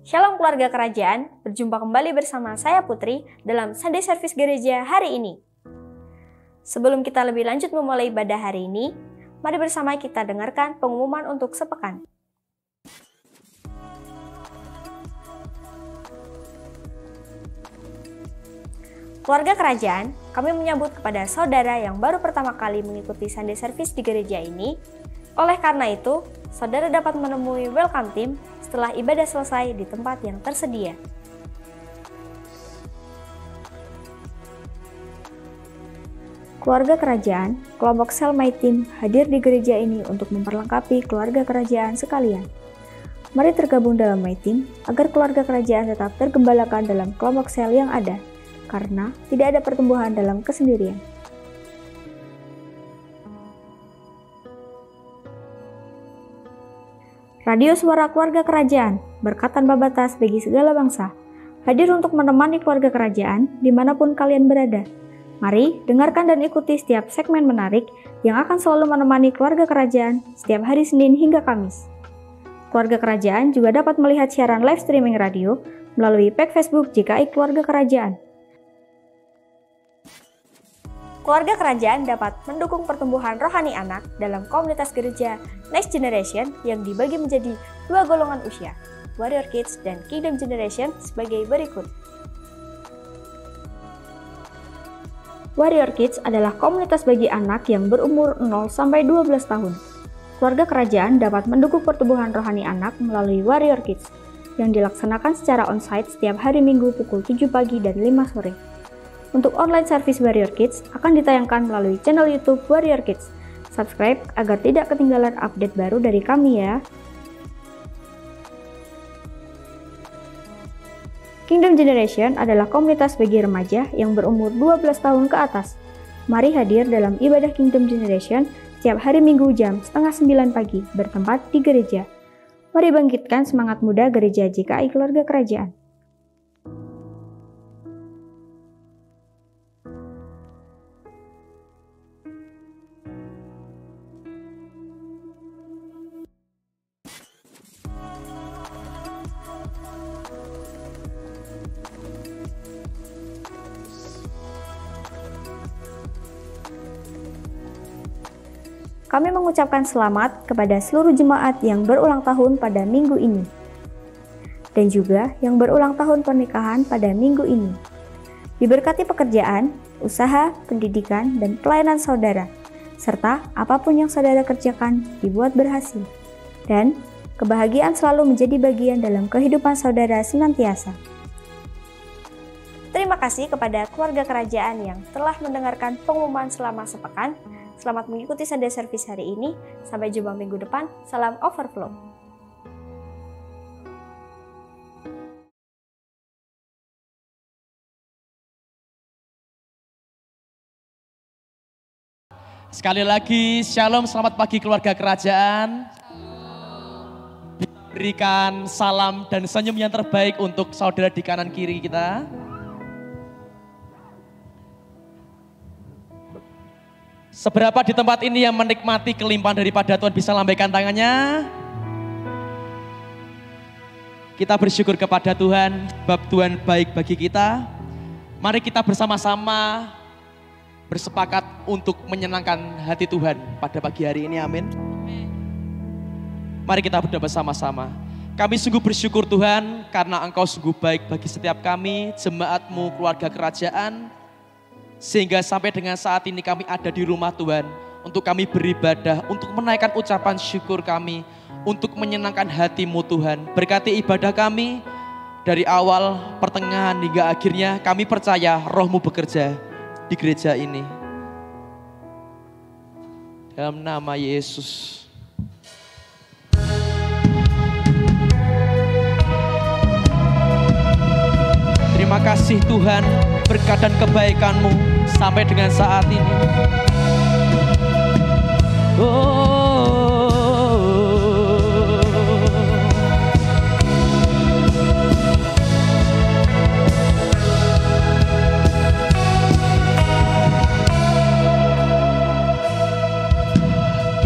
Shalom keluarga kerajaan, berjumpa kembali bersama saya Putri dalam Sunday Service Gereja hari ini. Sebelum kita lebih lanjut memulai ibadah hari ini, mari bersama kita dengarkan pengumuman untuk sepekan. Keluarga kerajaan, kami menyambut kepada saudara yang baru pertama kali mengikuti Sunday Service di gereja ini. Oleh karena itu, saudara dapat menemui welcome team setelah ibadah selesai di tempat yang tersedia. Keluarga kerajaan, kelompok Sel My Team hadir di gereja ini untuk memperlengkapi keluarga kerajaan sekalian. Mari tergabung dalam My Team agar keluarga kerajaan tetap tergembalakan dalam kelompok sel yang ada, karena tidak ada pertumbuhan dalam kesendirian. Radio Suara Keluarga Kerajaan, berkat tanpa batas bagi segala bangsa, hadir untuk menemani keluarga kerajaan dimanapun kalian berada. Mari dengarkan dan ikuti setiap segmen menarik yang akan selalu menemani keluarga kerajaan setiap hari Senin hingga Kamis. Keluarga kerajaan juga dapat melihat siaran live streaming radio melalui page Facebook JKI Keluarga Kerajaan. Keluarga kerajaan dapat mendukung pertumbuhan rohani anak dalam komunitas gereja Next Generation yang dibagi menjadi dua golongan usia, Warrior Kids dan Kingdom Generation sebagai berikut. Warrior Kids adalah komunitas bagi anak yang berumur 0-12 tahun. Keluarga kerajaan dapat mendukung pertumbuhan rohani anak melalui Warrior Kids yang dilaksanakan secara onsite setiap hari Minggu pukul 7 pagi dan 5 sore. Untuk online service Warrior Kids akan ditayangkan melalui channel YouTube Warrior Kids. Subscribe agar tidak ketinggalan update baru dari kami ya. Kingdom Generation adalah komunitas bagi remaja yang berumur 12 tahun ke atas. Mari hadir dalam ibadah Kingdom Generation setiap hari Minggu jam 8:30 pagi bertempat di gereja. Mari bangkitkan semangat muda gereja JKI Keluarga Kerajaan. Kami mengucapkan selamat kepada seluruh jemaat yang berulang tahun pada minggu ini, dan juga yang berulang tahun pernikahan pada minggu ini. Diberkati pekerjaan, usaha, pendidikan, dan pelayanan saudara, serta apapun yang saudara kerjakan dibuat berhasil, dan kebahagiaan selalu menjadi bagian dalam kehidupan saudara senantiasa. Terima kasih kepada keluarga kerajaan yang telah mendengarkan pengumuman selama sepekan. Selamat mengikuti Sunday Service hari ini. Sampai jumpa minggu depan. Salam overflow. Sekali lagi, shalom, selamat pagi keluarga kerajaan. Berikan salam dan senyum yang terbaik untuk saudara di kanan kiri kita. Seberapa di tempat ini yang menikmati kelimpahan daripada Tuhan bisa lambaikan tangannya? Kita bersyukur kepada Tuhan, sebab Tuhan baik bagi kita. Mari kita bersama-sama bersepakat untuk menyenangkan hati Tuhan pada pagi hari ini, amin. Mari kita berdoa bersama-sama. Kami sungguh bersyukur Tuhan, karena Engkau sungguh baik bagi setiap kami, jemaat-Mu, keluarga kerajaan. Sehingga sampai dengan saat ini kami ada di rumah Tuhan, untuk kami beribadah, untuk menaikkan ucapan syukur kami, untuk menyenangkan hati-Mu Tuhan. Berkati ibadah kami, dari awal, pertengahan, hingga akhirnya kami percaya Roh-Mu bekerja di gereja ini. Dalam nama Yesus. Terima kasih Tuhan, berkat dan kebaikan-Mu sampai dengan saat ini.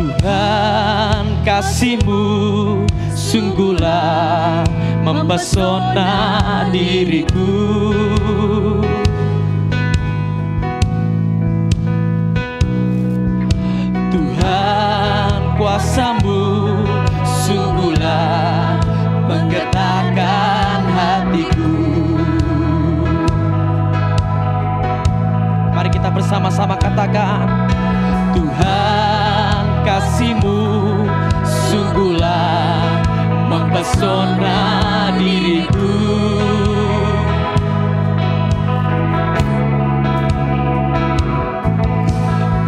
Tuhan, kasih-Mu sungguhlah mempesona diriku. Tuhan, kuasa-Mu sungguhlah menggetarkan hatiku. Mari kita bersama-sama katakan, Tuhan, kasih-Mu sungguhlah mempesona diriku.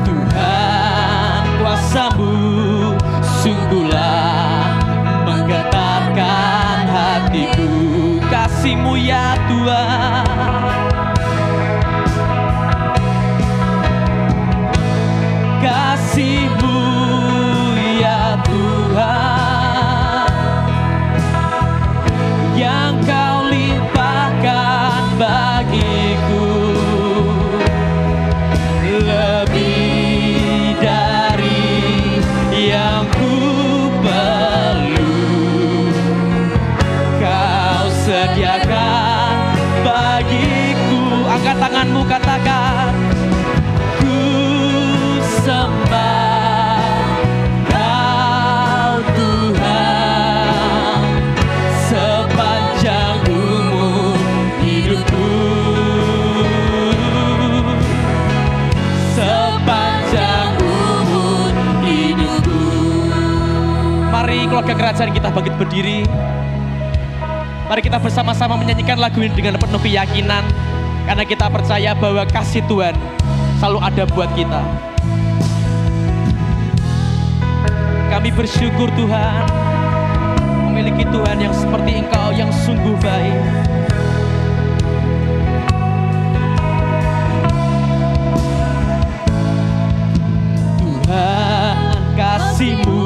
Tuhan, kuasa-Mu sungguhlah menggetarkan hatiku. Kasih-Mu ya Tuhan, kasih-Mu ya Tuhan, yang Kau limpahkan bagiku, lebih dari yang ku perlu. Kau sediakan bagiku. Angkat tanganmu, katakan, ku sembah Kau Tuhan sepanjang umur hidupku, sepanjang umur hidupku. Mari keluarga kerajaan kita bangkit berdiri. Mari kita bersama-sama menyanyikan lagu ini dengan penuh keyakinan, karena kita percaya bahwa kasih Tuhan selalu ada buat kita. Kami bersyukur Tuhan memiliki Tuhan yang seperti Engkau, yang sungguh baik. Tuhan, kasih-Mu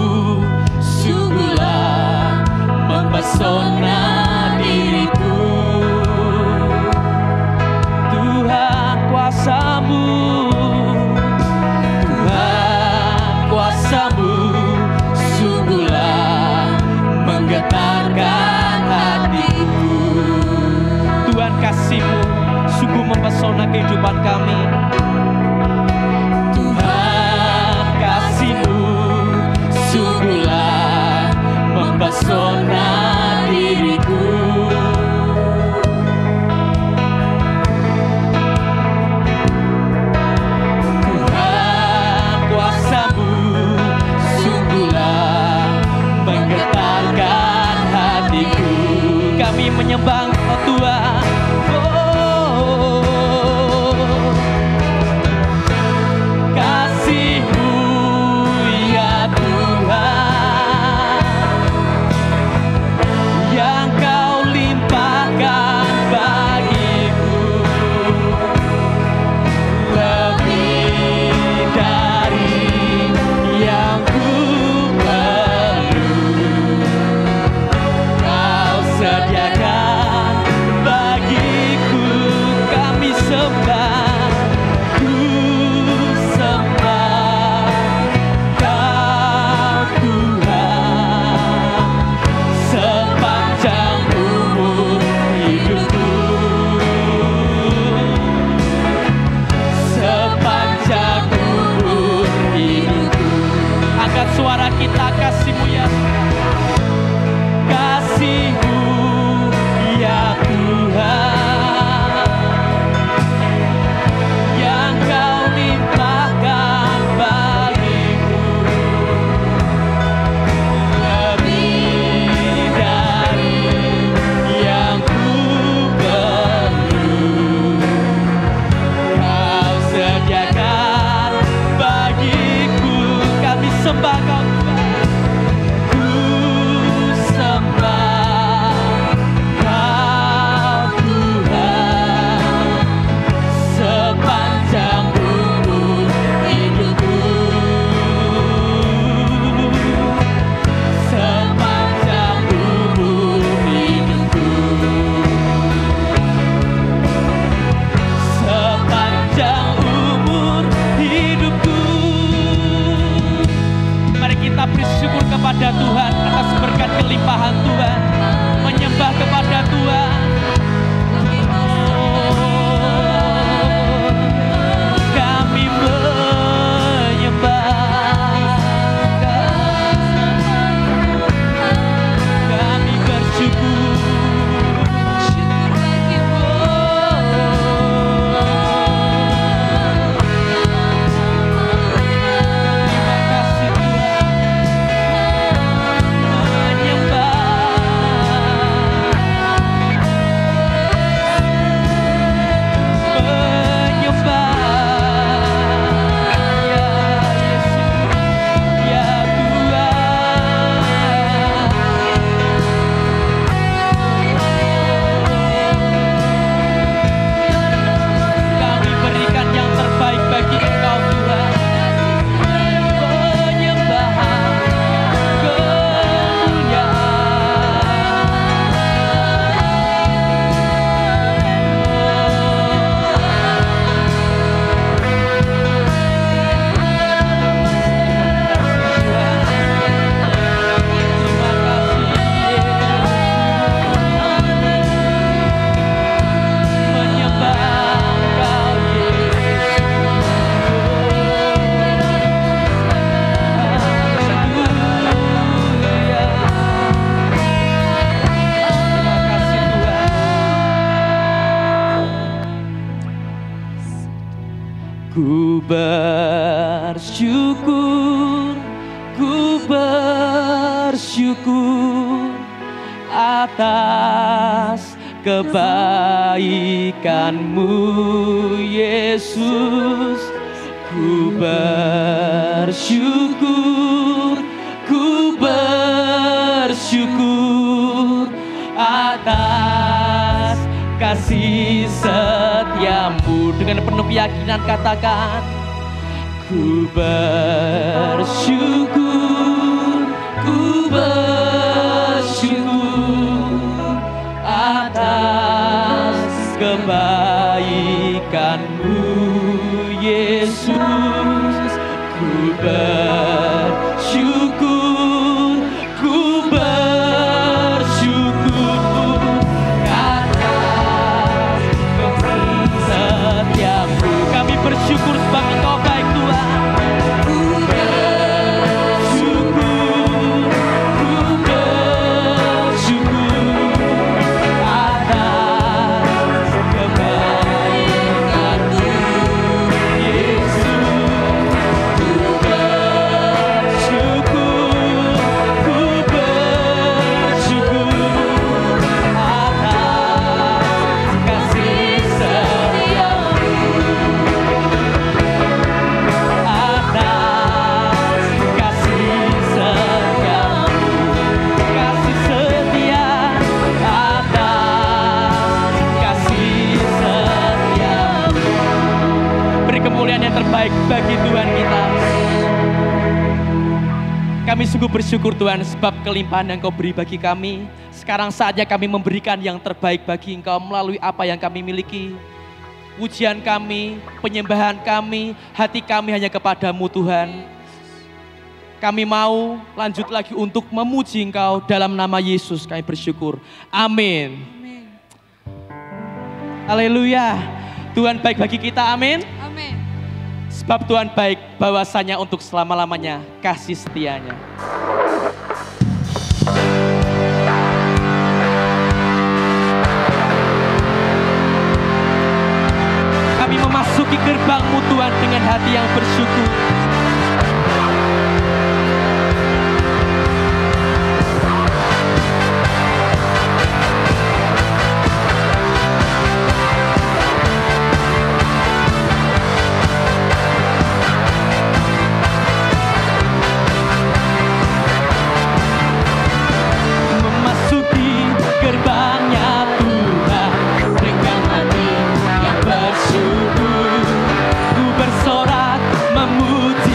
sungguhlah mempesona diriku. Tuhan, kuasa-Mu, Tuhan, kuasa-Mu sungguhlah menggetarkan hatiku. Tuhan, kasih-Mu sungguh mempesona kehidupan kami. Tuhan, kasih-Mu sungguhlah mempesona diriku. Tuhan, kuasa-Mu sungguhlah menggetarkan hatiku. Kami menyembah Engkau Tuhan. Kasih-Mu ya Tuhan, yang Kau limpahkan bagiku, lebih dari yang ku perlu. Kau sediakan bagiku. Kami sembah, ku sembah Kau Tuhan sepanjang umur hidupku, sepanjang umur hidupku. Angkat suara kita, kasih-Mu ya, kasih-Mu ya Tuhan, yang Kau limpahkan bagiku, lebih dari yang ku perlu. Kau sediakan bagiku. Kami sembah Kau Tuhan, ku sembah Kau Tuhan sepanjang umur hidupku, sepanjang umur hidupku, sepanjang umur hidupku. Mari kita bersyukur kepada Tuhan atas berkat kelimpahan Tuhan menyembah kepada Tuhan. Kami menyembah, kami bersyukur. Ku bersyukur atas kebaikan-Mu, Yesus. Ku bersyukur atas kasih setia-Mu. Dengan penuh keyakinan katakan, ku bersyukur atas kebaikan-Mu, Yesus. Ku bersyukur atas kasih setia-Mu. Kami bersyukur sebab Engkau baik, Tuhan. Terbaik bagi Tuhan kita. Kami sungguh bersyukur Tuhan sebab kelimpahan yang Kau beri bagi kami. Sekarang saatnya kami memberikan yang terbaik bagi Engkau melalui apa yang kami miliki. Pujian kami, penyembahan kami, hati kami hanya kepadamu Tuhan. Kami mau lanjut lagi untuk memuji Engkau dalam nama Yesus kami bersyukur. Amin. Haleluya. Tuhan baik bagi kita, amin. Sebab Tuhan baik bahwasanya untuk selama-lamanya kasih setianya. Kami memasuki gerbang-Mu Tuhan dengan hati yang bersyukur. Memuji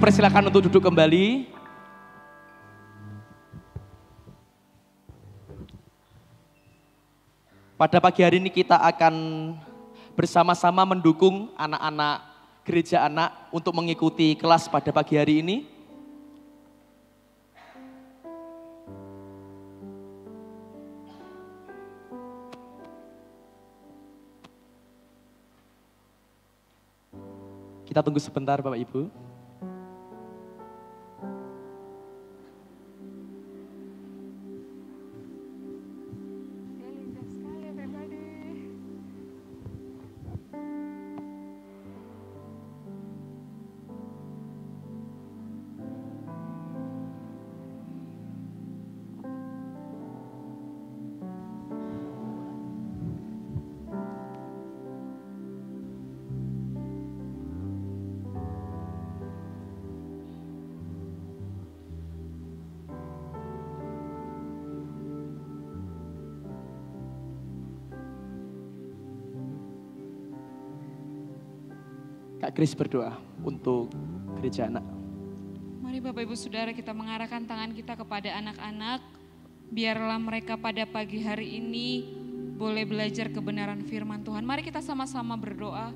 persilakan untuk duduk kembali. Pada pagi hari ini kita akan bersama-sama mendukung anak-anak gereja anak untuk mengikuti kelas pada pagi hari ini. Kita tunggu sebentar Bapak Ibu. Kak Kris berdoa untuk gereja anak. Mari Bapak Ibu Saudara kita mengarahkan tangan kita kepada anak-anak. Biarlah mereka pada pagi hari ini boleh belajar kebenaran firman Tuhan. Mari kita sama-sama berdoa.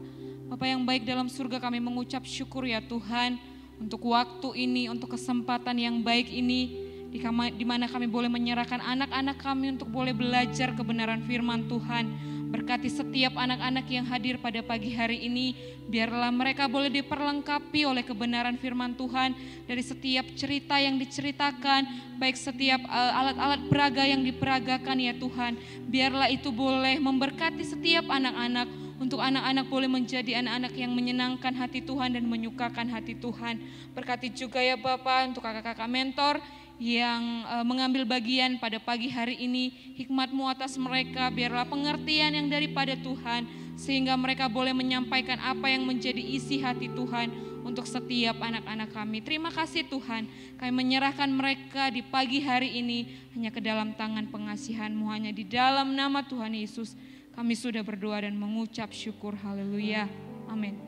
Bapa yang baik dalam surga, kami mengucap syukur ya Tuhan untuk waktu ini, untuk kesempatan yang baik ini, di mana kami boleh menyerahkan anak-anak kami untuk boleh belajar kebenaran firman Tuhan. Berkati setiap anak-anak yang hadir pada pagi hari ini, biarlah mereka boleh diperlengkapi oleh kebenaran firman Tuhan dari setiap cerita yang diceritakan, baik setiap alat-alat peraga yang diperagakan ya Tuhan. Biarlah itu boleh memberkati setiap anak-anak, untuk anak-anak boleh menjadi anak-anak yang menyenangkan hati Tuhan dan menyukakan hati Tuhan. Berkati juga ya Bapak untuk kakak-kakak mentor yang mengambil bagian pada pagi hari ini, hikmat-Mu atas mereka, biarlah pengertian yang daripada Tuhan, sehingga mereka boleh menyampaikan apa yang menjadi isi hati Tuhan untuk setiap anak-anak kami. Terima kasih Tuhan, kami menyerahkan mereka di pagi hari ini hanya ke dalam tangan pengasihan-Mu, hanya di dalam nama Tuhan Yesus kami sudah berdoa dan mengucap syukur. Haleluya, amin.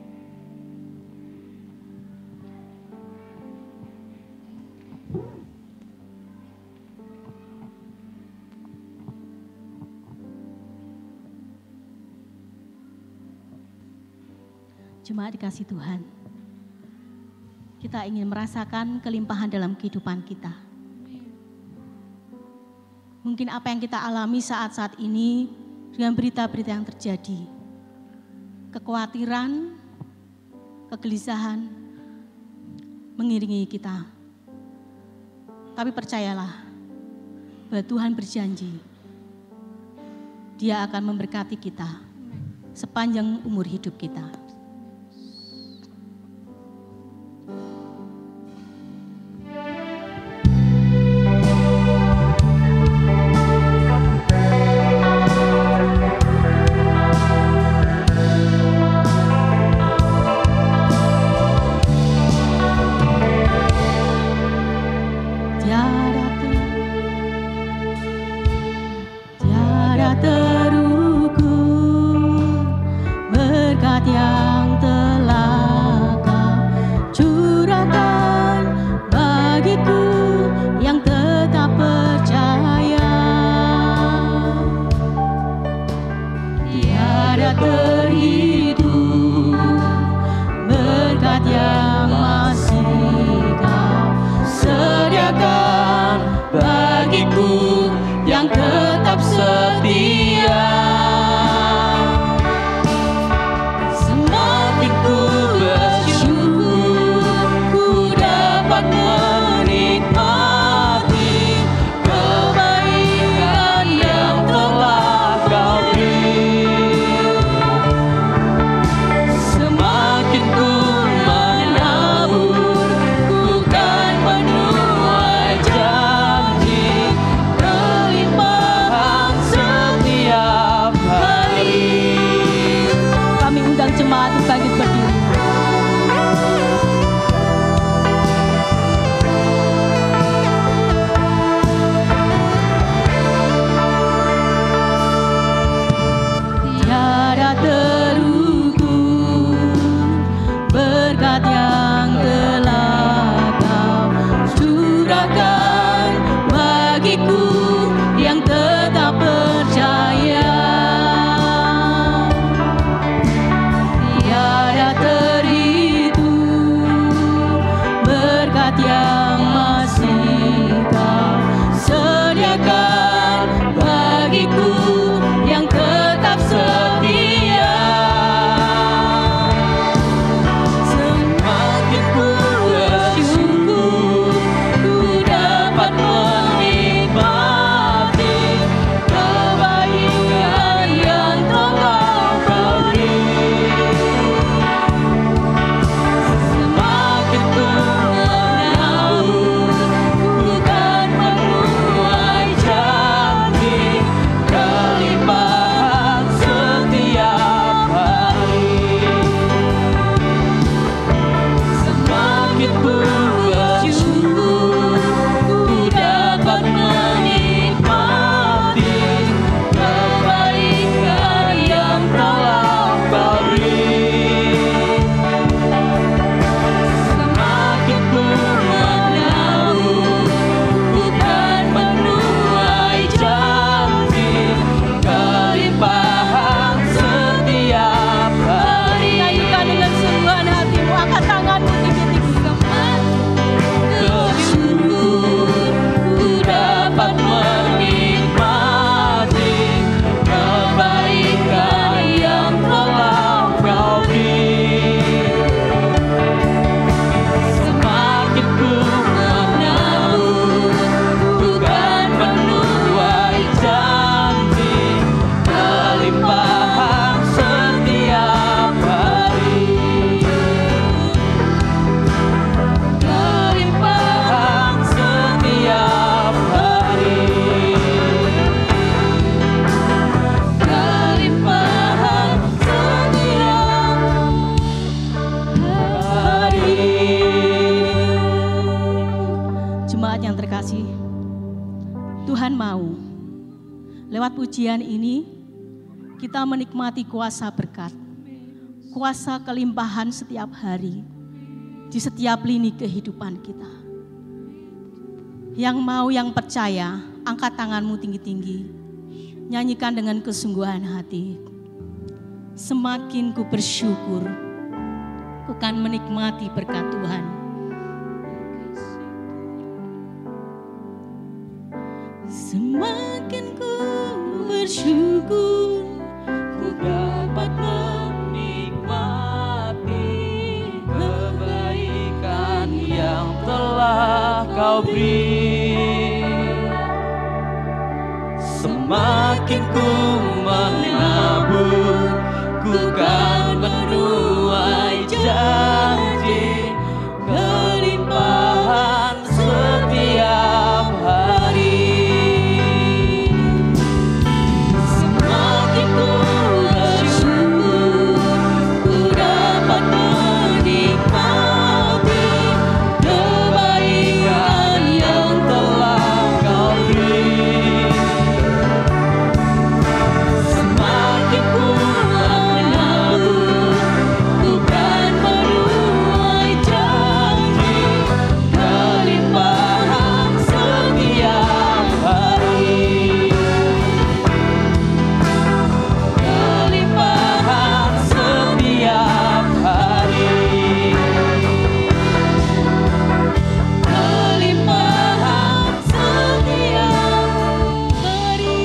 Jemaat dikasih Tuhan, kita ingin merasakan kelimpahan dalam kehidupan kita. Mungkin apa yang kita alami saat-saat ini dengan berita-berita yang terjadi, kekhawatiran, kegelisahan mengiringi kita. Tapi percayalah bahwa Tuhan berjanji, Dia akan memberkati kita sepanjang umur hidup kita. jemaat yang terkasih, Tuhan mau lewat pujian ini kita menikmati kuasa berkat, kuasa kelimpahan setiap hari di setiap lini kehidupan kita. Yang mau, yang percaya, angkat tanganmu tinggi-tinggi, nyanyikan dengan kesungguhan hati. Semakin ku bersyukur, ku kan menikmati berkat Tuhan. Semakin ku bersyukur, ku dapat menikmati kebaikan yang telah Kau beri. Semakin ku menabur, ku kan menuai janji kelimpahan setiap hari. Semakin ku bersyukur, ku dapat menikmati kebaikan yang telah Kau beri. Semakin ku menabur, ku kan menuai janji kelimpahan setiap hari. Kelimpahan setiap hari. Kelimpahan setiap hari.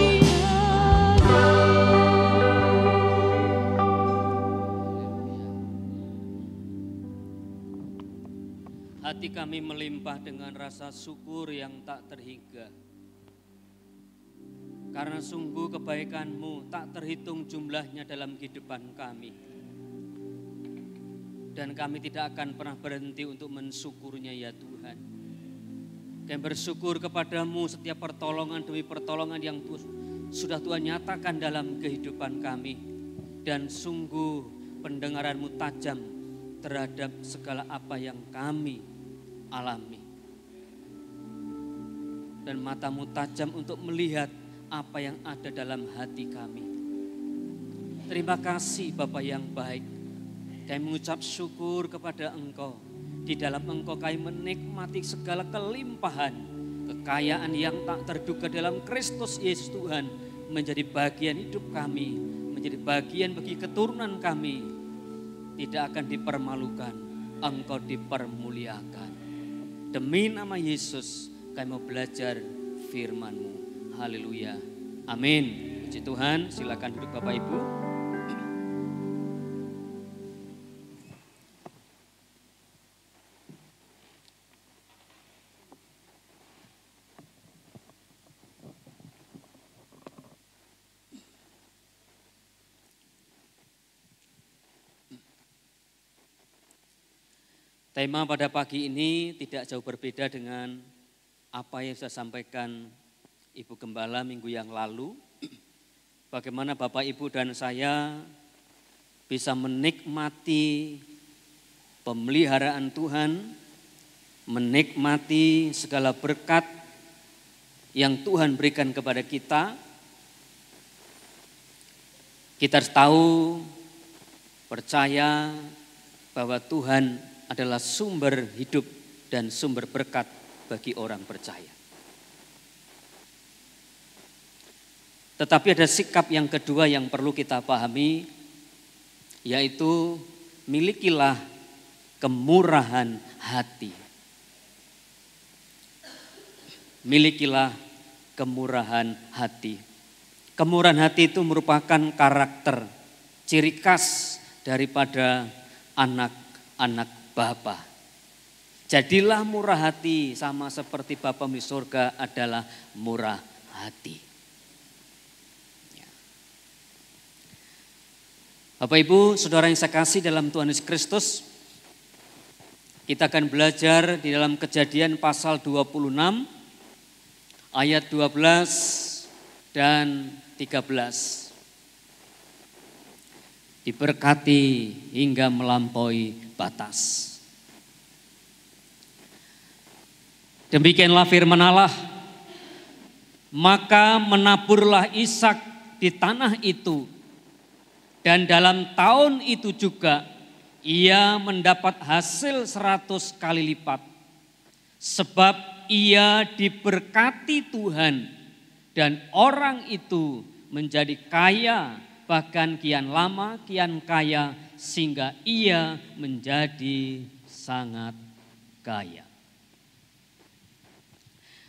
Hati kami melimpah dengan rasa syukur yang tak terhingga. Karena sungguh kebaikan-Mu tak terhitung jumlahnya dalam kehidupan kami. Dan kami tidak akan pernah berhenti untuk mensyukurnya ya Tuhan. Kami bersyukur kepadamu setiap pertolongan demi pertolongan yang sudah Tuhan nyatakan dalam kehidupan kami. Dan sungguh pendengaran-Mu tajam terhadap segala apa yang kami alami. Dan mata-Mu tajam untuk melihat apa yang ada dalam hati kami. Terima kasih Bapa yang baik. Kami mengucap syukur kepada Engkau. Di dalam Engkau kami menikmati segala kelimpahan, kekayaan yang tak terduga dalam Kristus Yesus Tuhan menjadi bagian hidup kami, menjadi bagian bagi keturunan kami. Tidak akan dipermalukan, Engkau dipermuliakan. Demi nama Yesus kami mau belajar firman-Mu. Haleluya. Amin. Puji Tuhan, silakan duduk Bapak Ibu. Tema pada pagi ini tidak jauh berbeda dengan apa yang saya sampaikan Ibu Gembala minggu yang lalu. Bagaimana Bapak, Ibu, dan saya bisa menikmati pemeliharaan Tuhan, menikmati segala berkat yang Tuhan berikan kepada kita. Kita harus tahu, percaya bahwa Tuhan adalah sumber hidup dan sumber berkat bagi orang percaya. Tetapi ada sikap yang kedua yang perlu kita pahami, yaitu milikilah kemurahan hati. Milikilah kemurahan hati. Kemurahan hati itu merupakan karakter, ciri khas daripada anak-anak Bapa. Jadilah murah hati, sama seperti Bapa di surga adalah murah hati. Ya. Bapak Ibu, saudara yang saya kasih dalam Tuhan Yesus Kristus, kita akan belajar di dalam Kejadian pasal 26 ayat 12 dan 13. Diberkati hingga melampaui batas. Demikianlah firman Allah. Maka menaburlah Ishak di tanah itu, dan dalam tahun itu juga ia mendapat hasil 100 kali lipat. Sebab ia diberkati Tuhan, dan orang itu menjadi kaya, bahkan kian lama kian kaya, sehingga ia menjadi sangat kaya.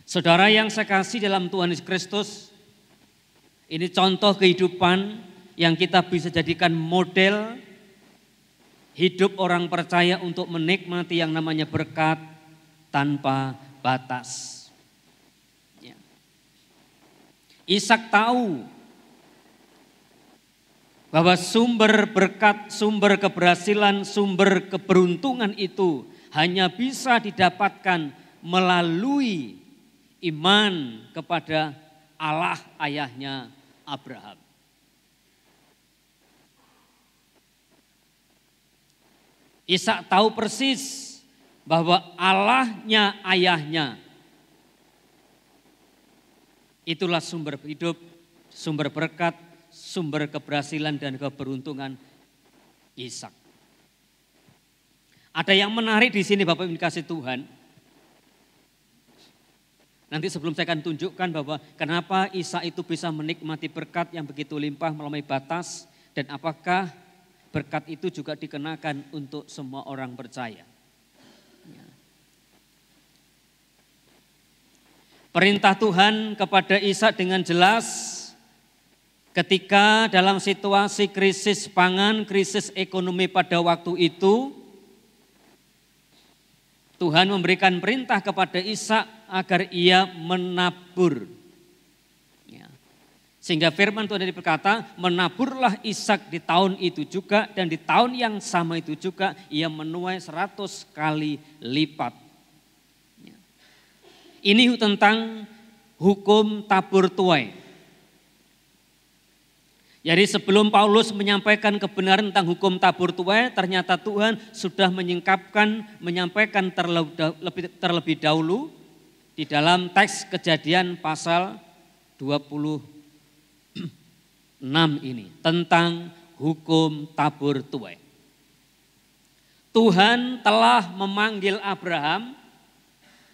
Saudara yang saya kasih dalam Tuhan Yesus Kristus, ini contoh kehidupan yang kita bisa jadikan model hidup orang percaya untuk menikmati yang namanya berkat tanpa batas. Ya. Ishak tahu bahwa sumber berkat, sumber keberhasilan, sumber keberuntungan itu hanya bisa didapatkan melalui iman kepada Allah ayahnya Abraham. Ishak tahu persis bahwa Allahnya ayahnya itulah sumber hidup, sumber berkat, sumber keberhasilan dan keberuntungan Ishak. Ada yang menarik di sini Bapak Ibu kasih Tuhan. Nanti sebelum saya akan tunjukkan bahwa kenapa Ishak itu bisa menikmati berkat yang begitu limpah melampaui batas, dan apakah berkat itu juga dikenakan untuk semua orang percaya. Perintah Tuhan kepada Ishak dengan jelas ketika dalam situasi krisis pangan, krisis ekonomi pada waktu itu, Tuhan memberikan perintah kepada Ishak agar ia menabur. Ya. Sehingga firman Tuhan tadi berkata, menaburlah Ishak di tahun itu juga, dan di tahun yang sama itu juga ia menuai 100 kali lipat. Ya. Ini tentang hukum tabur tuai. Jadi sebelum Paulus menyampaikan kebenaran tentang hukum tabur tuai, ternyata Tuhan sudah menyampaikan terlebih dahulu di dalam teks Kejadian pasal 26 ini tentang hukum tabur tuai. Tuhan telah memanggil Abraham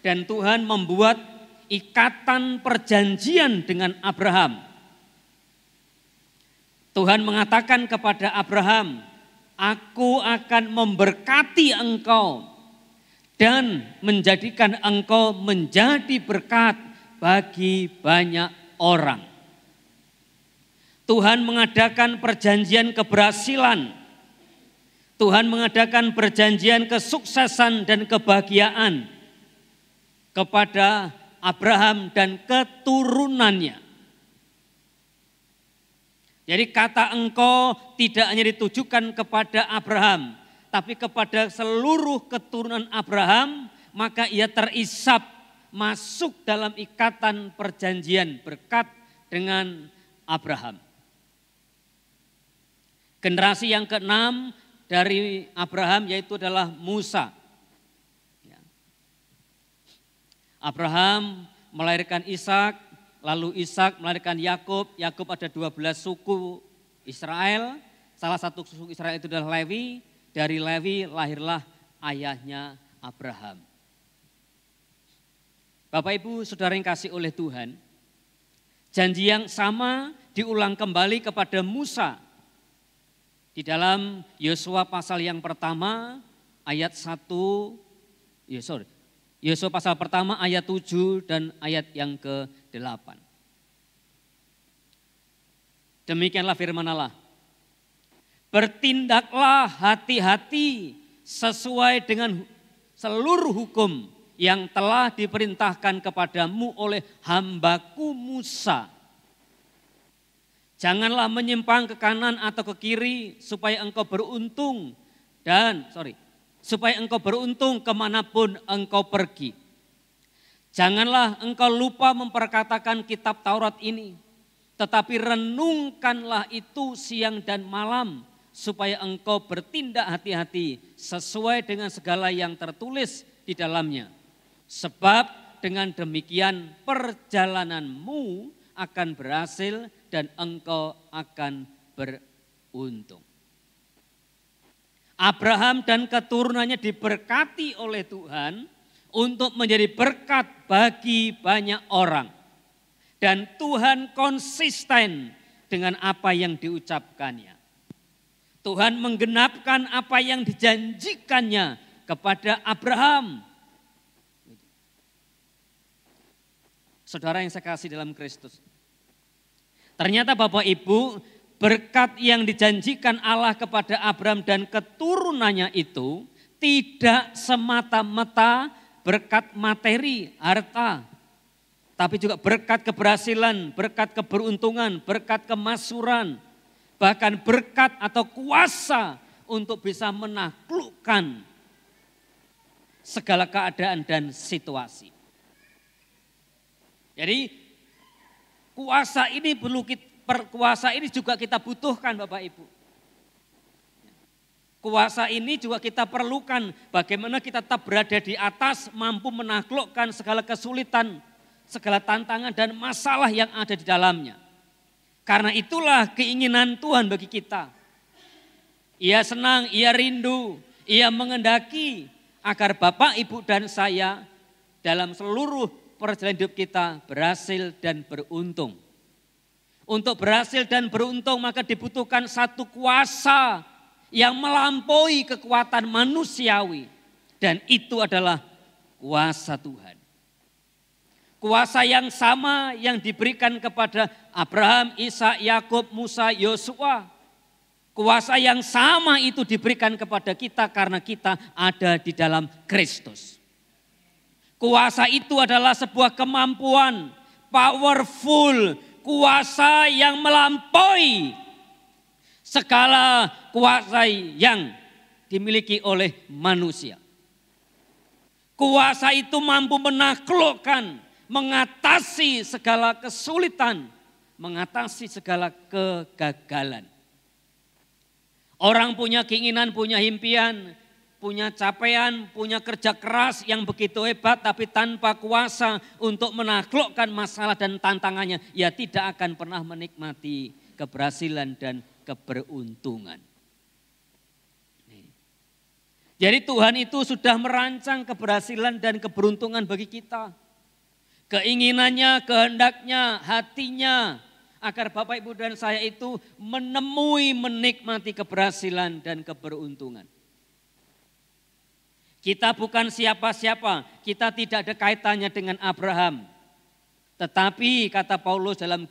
dan Tuhan membuat ikatan perjanjian dengan Abraham. Tuhan mengatakan kepada Abraham, aku akan memberkati engkau dan menjadikan engkau menjadi berkat bagi banyak orang. Tuhan mengadakan perjanjian keberhasilan. Tuhan mengadakan perjanjian kesuksesan dan kebahagiaan kepada Abraham dan keturunannya. Jadi kata engkau tidak hanya ditujukan kepada Abraham, tapi kepada seluruh keturunan Abraham, maka ia terisap masuk dalam ikatan perjanjian berkat dengan Abraham. Generasi yang keenam dari Abraham yaitu adalah Musa. Abraham melahirkan Ishak, lalu Ishak melahirkan Yakub. Yakub ada 12 suku Israel. Salah satu suku Israel itu adalah Lewi. Dari Lewi lahirlah ayahnya Abraham. Bapak Ibu Saudara yang kasih oleh Tuhan, janji yang sama diulang kembali kepada Musa. Di dalam Yosua pasal yang pertama ayat 1, Yosua pasal pertama ayat 7 dan ayat yang ke-8. Demikianlah firman Allah. Bertindaklah hati-hati sesuai dengan seluruh hukum yang telah diperintahkan kepadamu oleh hambaku Musa. Janganlah menyimpang ke kanan atau ke kiri supaya engkau beruntung supaya engkau beruntung kemanapun engkau pergi. Janganlah engkau lupa memperkatakan kitab Taurat ini, tetapi renungkanlah itu siang dan malam, supaya engkau bertindak hati-hati sesuai dengan segala yang tertulis di dalamnya. Sebab dengan demikian perjalananmu akan berhasil dan engkau akan beruntung. Abraham dan keturunannya diberkati oleh Tuhan untuk menjadi berkat bagi banyak orang. Dan Tuhan konsisten dengan apa yang diucapkannya. Tuhan menggenapkan apa yang dijanjikannya kepada Abraham. Saudara yang saya kasih dalam Kristus. Ternyata Bapak Ibu, berkat yang dijanjikan Allah kepada Abraham dan keturunannya itu tidak semata-mata berkat materi, harta. Tapi juga berkat keberhasilan, berkat keberuntungan, berkat kemasuran. Bahkan berkat atau kuasa untuk bisa menaklukkan segala keadaan dan situasi. Jadi kuasa ini juga kita butuhkan Bapak Ibu. Kuasa ini juga kita perlukan bagaimana kita tetap berada di atas, mampu menaklukkan segala kesulitan, segala tantangan dan masalah yang ada di dalamnya. Karena itulah keinginan Tuhan bagi kita. Ia senang, ia rindu, ia mengendaki agar Bapak, Ibu dan saya dalam seluruh perjalanan hidup kita berhasil dan beruntung. Untuk berhasil dan beruntung maka dibutuhkan satu kuasa yang melampaui kekuatan manusiawi. Dan itu adalah kuasa Tuhan. Kuasa yang sama yang diberikan kepada Abraham, Ishak, Yakub, Musa, Yosua. Kuasa yang sama itu diberikan kepada kita karena kita ada di dalam Kristus. Kuasa itu adalah sebuah kemampuan, powerful, kuasa yang melampaui segala kuasa yang dimiliki oleh manusia. Kuasa itu mampu menaklukkan, mengatasi segala kesulitan, mengatasi segala kegagalan. Orang punya keinginan, punya impian, punya capaian, punya kerja keras yang begitu hebat, tapi tanpa kuasa untuk menaklukkan masalah dan tantangannya, ia tidak akan pernah menikmati keberhasilan dan keberuntungan. Jadi Tuhan itu sudah merancang keberhasilan dan keberuntungan bagi kita. Keinginannya, kehendaknya, hatinya agar Bapak, Ibu dan saya itu menikmati keberhasilan dan keberuntungan. Kita bukan siapa-siapa, kita tidak ada kaitannya dengan Abraham. Tetapi kata Paulus dalam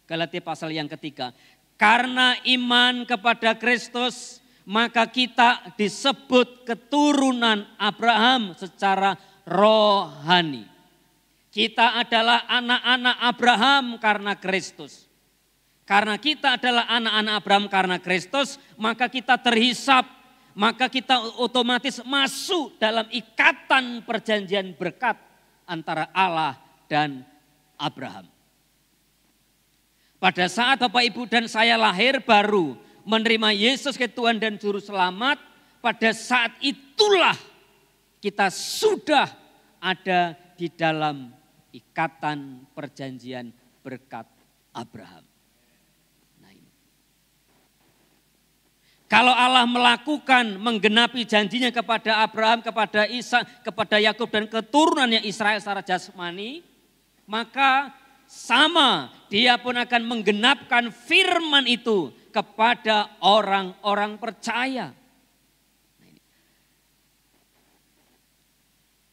Galatia pasal yang ketiga, karena iman kepada Kristus maka kita disebut keturunan Abraham secara rohani. Kita adalah anak-anak Abraham karena Kristus. Karena kita adalah anak-anak Abraham karena Kristus, maka kita terhisap, maka kita otomatis masuk dalam ikatan perjanjian berkat antara Allah dan Abraham. Pada saat Bapak, Ibu dan saya lahir baru menerima Yesus sebagai Tuhan dan Juru Selamat, pada saat itulah kita sudah ada di dalam ikatan perjanjian berkat Abraham. Nah ini. Kalau Allah melakukan, menggenapi janjinya kepada Abraham, kepada Ishak, kepada Yakub dan keturunannya Israel secara jasmani, maka sama dia pun akan menggenapkan firman itu kepada orang-orang percaya.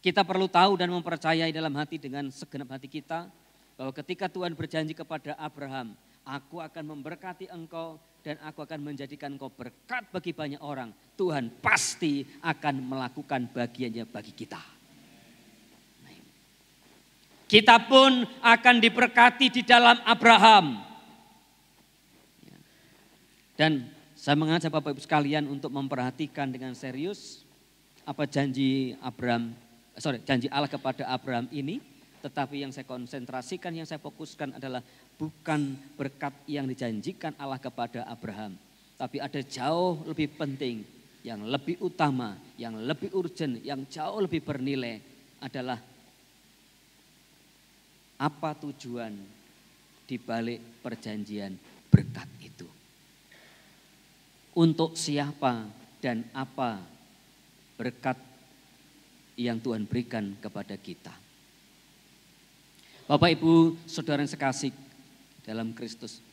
Kita perlu tahu dan mempercayai dalam hati dengan segenap hati kita bahwa ketika Tuhan berjanji kepada Abraham, aku akan memberkati engkau dan aku akan menjadikan engkau berkat bagi banyak orang. Tuhan pasti akan melakukan bagiannya bagi kita. Kita pun akan diberkati di dalam Abraham. Dan saya mengajak Bapak Ibu sekalian untuk memperhatikan dengan serius apa janji Allah kepada Abraham ini. Tetapi yang saya konsentrasikan, yang saya fokuskan adalah bukan berkat yang dijanjikan Allah kepada Abraham. Tapi ada jauh lebih penting, yang lebih utama, yang lebih urgent, yang jauh lebih bernilai adalah apa tujuan di balik perjanjian berkat itu. Untuk siapa dan apa berkat yang Tuhan berikan kepada kita. Bapak, Ibu, saudara yang sekasih dalam Kristus.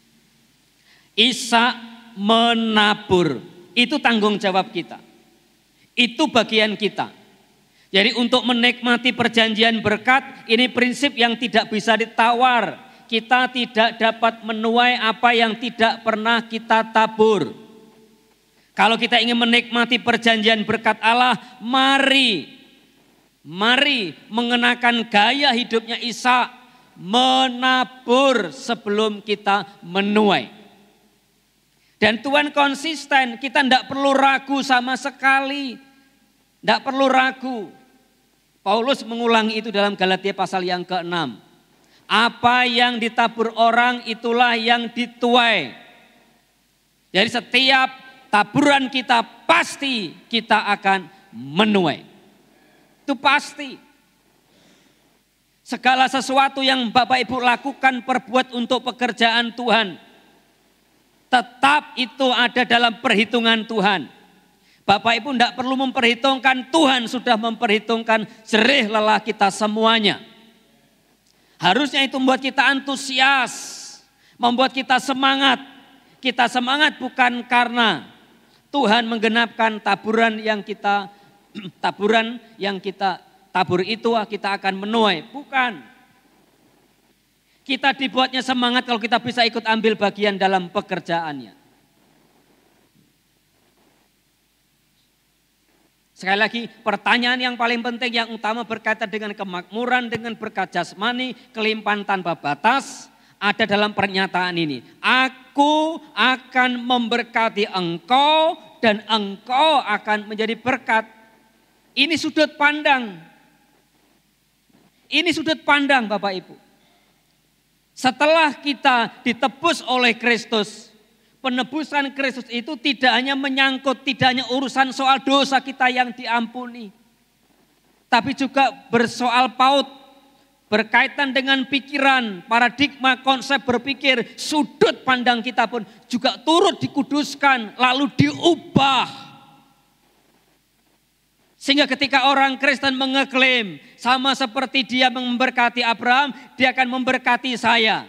Ishak menabur, itu tanggung jawab kita. Itu bagian kita. Jadi untuk menikmati perjanjian berkat, ini prinsip yang tidak bisa ditawar. Kita tidak dapat menuai apa yang tidak pernah kita tabur. Kalau kita ingin menikmati perjanjian berkat Allah, mari mengenakan gaya hidupnya Ishak, menabur sebelum kita menuai. Dan Tuhan konsisten, kita tidak perlu ragu sama sekali. Tidak perlu ragu. Paulus mengulangi itu dalam Galatia pasal yang ke-6. Apa yang ditabur orang itulah yang dituai. Jadi setiap taburan kita pasti kita akan menuai. Itu pasti. Segala sesuatu yang Bapak Ibu lakukan, perbuat untuk pekerjaan Tuhan, tetap itu ada dalam perhitungan Tuhan. Bapak Ibu tidak perlu memperhitungkan, Tuhan sudah memperhitungkan jerih lelah kita semuanya. Harusnya itu membuat kita antusias, membuat kita semangat. Kita semangat bukan karena Tuhan menggenapkan taburan yang kita tabur itu kita akan menuai, bukan. Kita dibuatnya semangat kalau kita bisa ikut ambil bagian dalam pekerjaannya. Sekali lagi, pertanyaan yang paling penting yang utama berkaitan dengan kemakmuran, dengan berkat jasmani, kelimpahan tanpa batas, ada dalam pernyataan ini. Aku akan memberkati engkau dan engkau akan menjadi berkat. Ini sudut pandang. Ini sudut pandang Bapak Ibu. Setelah kita ditebus oleh Kristus, penebusan Kristus itu tidak hanya menyangkut, tidak hanya urusan soal dosa kita yang diampuni. Tapi juga bersoal paut, berkaitan dengan pikiran, paradigma, konsep berpikir, sudut pandang kita pun juga turut dikuduskan, lalu diubah. Sehingga ketika orang Kristen mengeklaim, sama seperti dia memberkati Abraham, dia akan memberkati saya.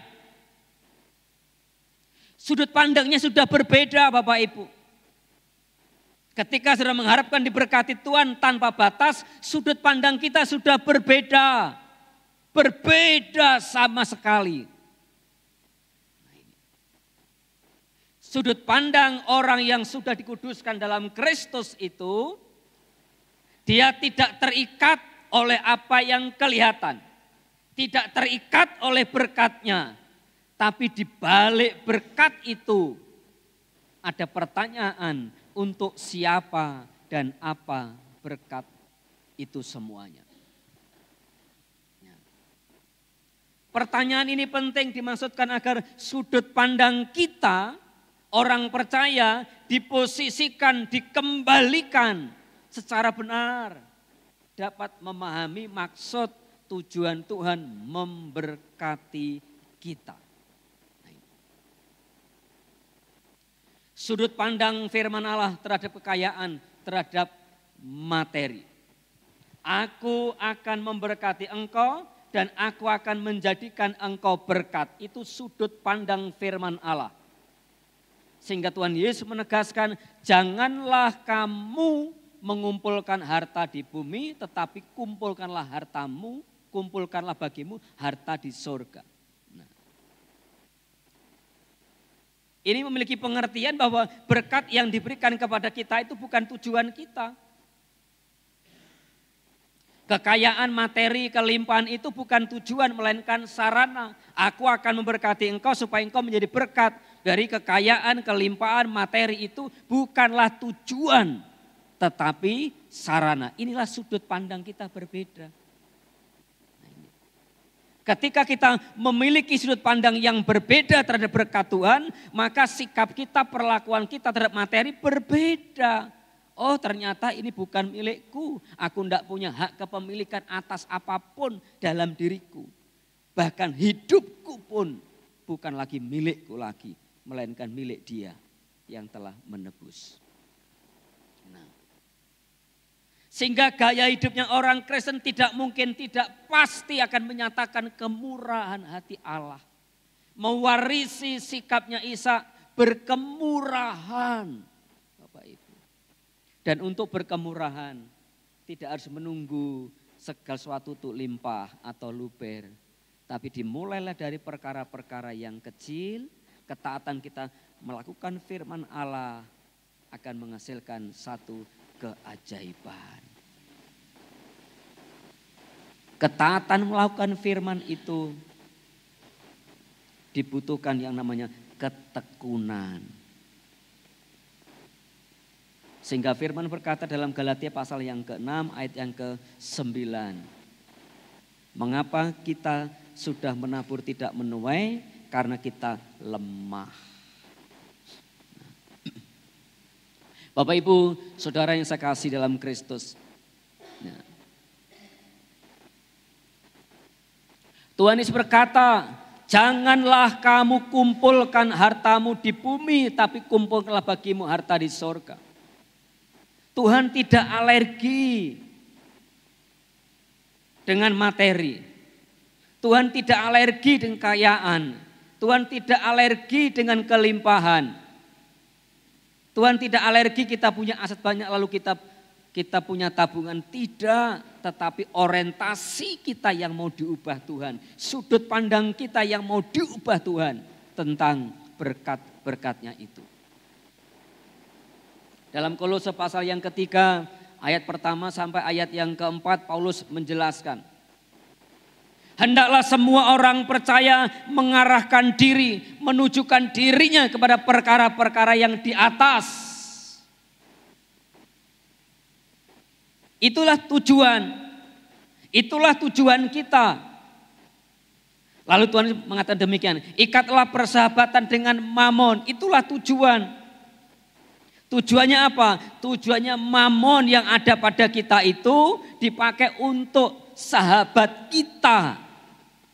Sudut pandangnya sudah berbeda Bapak Ibu. Ketika sudah mengharapkan diberkati Tuhan tanpa batas, sudut pandang kita sudah berbeda. Berbeda sama sekali. Sudut pandang orang yang sudah dikuduskan dalam Kristus itu, dia tidak terikat oleh apa yang kelihatan. Tidak terikat oleh berkatnya. Tapi di balik berkat itu ada pertanyaan untuk siapa dan apa berkat itu semuanya. Pertanyaan ini penting dimaksudkan agar sudut pandang kita, orang percaya, diposisikan, dikembalikan secara benar. Dapat memahami maksud tujuan Tuhan memberkati kita. Sudut pandang firman Allah terhadap kekayaan, terhadap materi. Aku akan memberkati engkau dan aku akan menjadikan engkau berkat. Itu sudut pandang firman Allah. Sehingga Tuhan Yesus menegaskan, janganlah kamu mengumpulkan harta di bumi, tetapi kumpulkanlah hartamu, kumpulkanlah bagimu harta di surga. Nah. Ini memiliki pengertian bahwa berkat yang diberikan kepada kita itu bukan tujuan kita. Kekayaan materi, kelimpahan itu bukan tujuan melainkan sarana. Aku akan memberkati engkau supaya engkau menjadi berkat. Dari kekayaan, kelimpahan, materi itu bukanlah tujuan, tetapi sarana. Inilah sudut pandang kita berbeda. Ketika kita memiliki sudut pandang yang berbeda terhadap berkat Tuhan, maka sikap kita, perlakuan kita terhadap materi berbeda. Oh ternyata ini bukan milikku, aku tidak punya hak kepemilikan atas apapun dalam diriku. Bahkan hidupku pun bukan lagi milikku lagi, melainkan milik Dia yang telah menebus. Nah, sehingga gaya hidupnya orang Kristen tidak mungkin, tidak pasti akan menyatakan kemurahan hati Allah. Mewarisi sikapnya Isa, berkemurahan, Bapak Ibu. Dan untuk berkemurahan tidak harus menunggu segala sesuatu itu limpah atau luber. Tapi dimulailah dari perkara-perkara yang kecil, ketaatan kita melakukan firman Allah akan menghasilkan satu keajaiban. Ketaatan melakukan firman itu dibutuhkan yang namanya ketekunan. Sehingga firman berkata dalam Galatia pasal yang ke-6 ayat yang ke-9. Mengapa kita sudah menabur tidak menuai? Karena kita lemah. Bapak Ibu, saudara yang saya kasih dalam Kristus. Tuhan Yesus berkata, janganlah kamu kumpulkan hartamu di bumi, tapi kumpulkanlah bagimu harta di sorga. Tuhan tidak alergi dengan materi. Tuhan tidak alergi dengan kekayaan. Tuhan tidak alergi dengan kelimpahan. Tuhan tidak alergi kita punya aset banyak lalu kita punya tabungan. Tidak, tetapi orientasi kita yang mau diubah Tuhan. Sudut pandang kita yang mau diubah Tuhan tentang berkat-berkatnya itu. Dalam Kolose pasal yang ketiga, ayat pertama sampai ayat yang keempat, Paulus menjelaskan. Hendaklah semua orang percaya mengarahkan diri, menunjukkan dirinya kepada perkara-perkara yang di atas. Itulah tujuan. Itulah tujuan kita. Lalu Tuhan mengatakan demikian, ikatlah persahabatan dengan Mamon. Itulah tujuan. Tujuannya apa? Tujuannya Mamon yang ada pada kita itu dipakai untuk sahabat kita.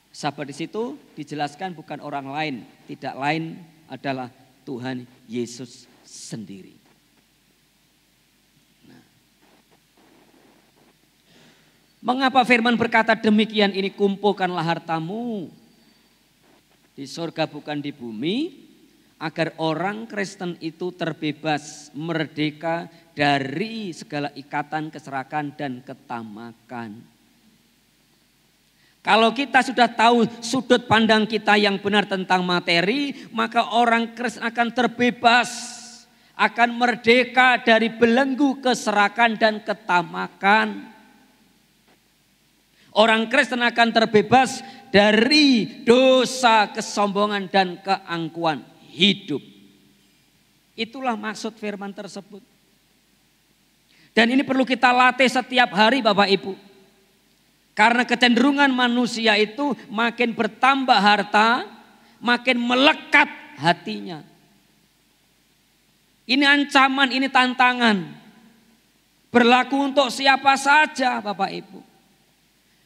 Sahabat di situ dijelaskan bukan orang lain, tidak lain adalah Tuhan Yesus sendiri. Nah. Mengapa firman berkata demikian, ini kumpulkanlah hartamu di surga bukan di bumi, agar orang Kristen itu terbebas, merdeka dari segala ikatan, keserakan, dan ketamakan. Kalau kita sudah tahu sudut pandang kita yang benar tentang materi, maka orang Kristen akan terbebas, akan merdeka dari belenggu keserakan dan ketamakan. Orang Kristen akan terbebas dari dosa, kesombongan, dan keangkuhan hidup. Itulah maksud firman tersebut. Dan ini perlu kita latih setiap hari Bapak Ibu. Karena kecenderungan manusia itu makin bertambah harta, makin melekat hatinya. Ini ancaman, ini tantangan. Berlaku untuk siapa saja Bapak Ibu.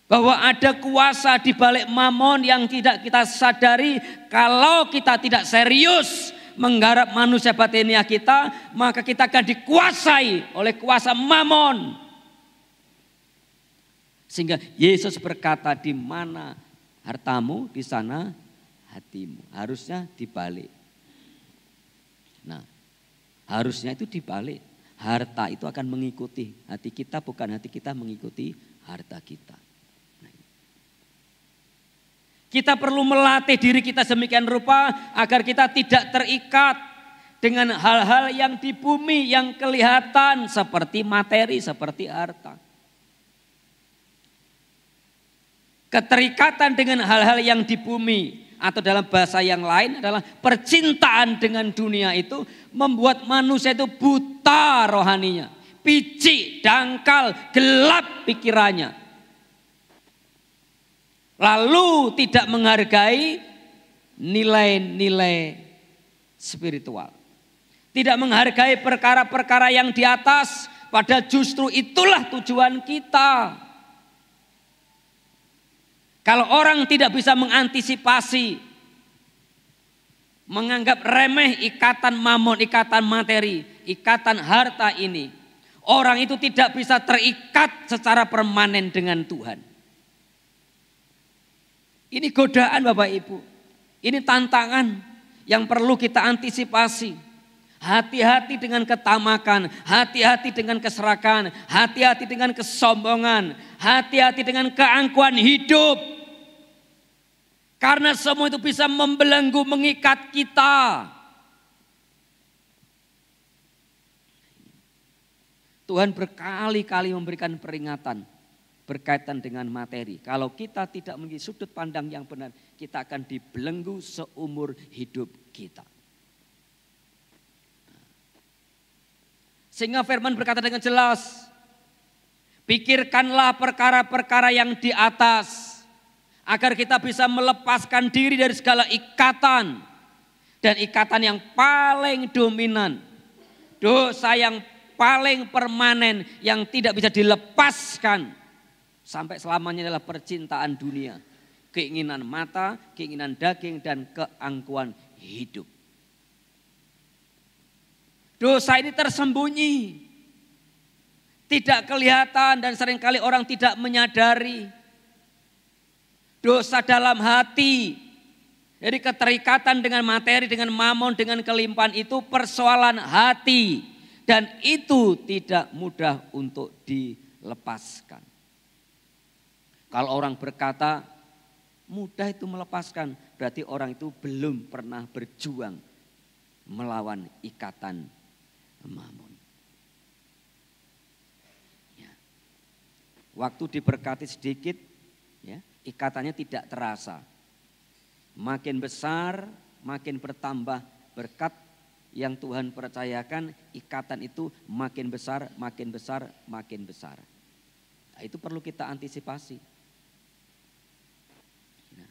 Bahwa ada kuasa di balik Mamon yang tidak kita sadari. Kalau kita tidak serius menggarap manusia batiniah kita, maka kita akan dikuasai oleh kuasa Mamon. Sehingga Yesus berkata, di mana hartamu, di sana hatimu. Harusnya dibalik. Nah, harusnya itu dibalik. Harta itu akan mengikuti hati kita, bukan hati kita mengikuti harta kita. Kita perlu melatih diri kita sedemikian rupa agar kita tidak terikat dengan hal-hal yang di bumi yang kelihatan seperti materi, seperti harta. Keterikatan dengan hal-hal yang di bumi atau dalam bahasa yang lain adalah percintaan dengan dunia itu membuat manusia itu buta rohaninya, picik, dangkal, gelap pikirannya. Lalu tidak menghargai nilai-nilai spiritual. Tidak menghargai perkara-perkara yang di atas, padahal justru itulah tujuan kita. Kalau orang tidak bisa mengantisipasi, menganggap remeh ikatan mamon, ikatan materi, ikatan harta ini, orang itu tidak bisa terikat secara permanen dengan Tuhan. Ini godaan Bapak Ibu, ini tantangan yang perlu kita antisipasi. Hati-hati dengan ketamakan, hati-hati dengan keserakahan, hati-hati dengan kesombongan, hati-hati dengan keangkuhan hidup. Karena semua itu bisa membelenggu, mengikat kita. Tuhan berkali-kali memberikan peringatan berkaitan dengan materi. Kalau kita tidak memiliki sudut pandang yang benar, kita akan dibelenggu seumur hidup kita. Sehingga firman berkata dengan jelas, pikirkanlah perkara-perkara yang di atas, agar kita bisa melepaskan diri dari segala ikatan. Dan ikatan yang paling dominan, dosa yang paling permanen, yang tidak bisa dilepaskan sampai selamanya adalah percintaan dunia. Keinginan mata, keinginan daging, dan keangkuhan hidup. Dosa ini tersembunyi, tidak kelihatan dan seringkali orang tidak menyadari. Dosa dalam hati, jadi keterikatan dengan materi, dengan mamon, dengan kelimpahan itu persoalan hati. Dan itu tidak mudah untuk dilepaskan. Kalau orang berkata mudah itu melepaskan, berarti orang itu belum pernah berjuang melawan ikatan mamon. Ya. Waktu diberkati sedikit, ya, ikatannya tidak terasa. Makin besar, makin bertambah berkat yang Tuhan percayakan, ikatan itu makin besar, makin besar, makin besar. Nah, itu perlu kita antisipasi. Nah,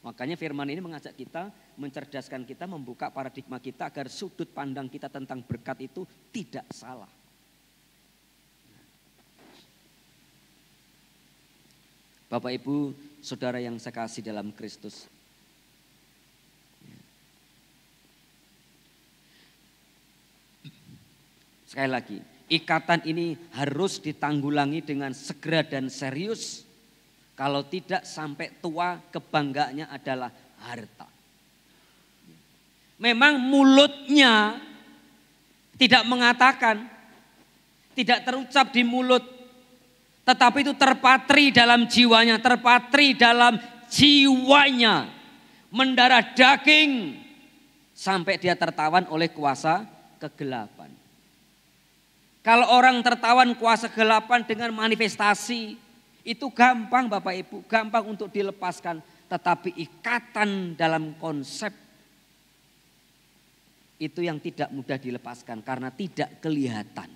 makanya firman ini mengajak kita, mencerdaskan kita, membuka paradigma kita agar sudut pandang kita tentang berkat itu tidak salah. Bapak Ibu, saudara yang saya kasih dalam Kristus. Sekali lagi, ikatan ini harus ditanggulangi dengan segera dan serius. Kalau tidak sampai tua kebanggaannya adalah harta. Memang mulutnya tidak mengatakan, tidak terucap di mulut, tetapi itu terpatri dalam jiwanya, terpatri dalam jiwanya. Mendarah daging sampai dia tertawan oleh kuasa kegelapan. Kalau orang tertawan kuasa kegelapan dengan manifestasi, itu gampang Bapak Ibu, gampang untuk dilepaskan. Tetapi ikatan dalam konsep itu yang tidak mudah dilepaskan karena tidak kelihatan.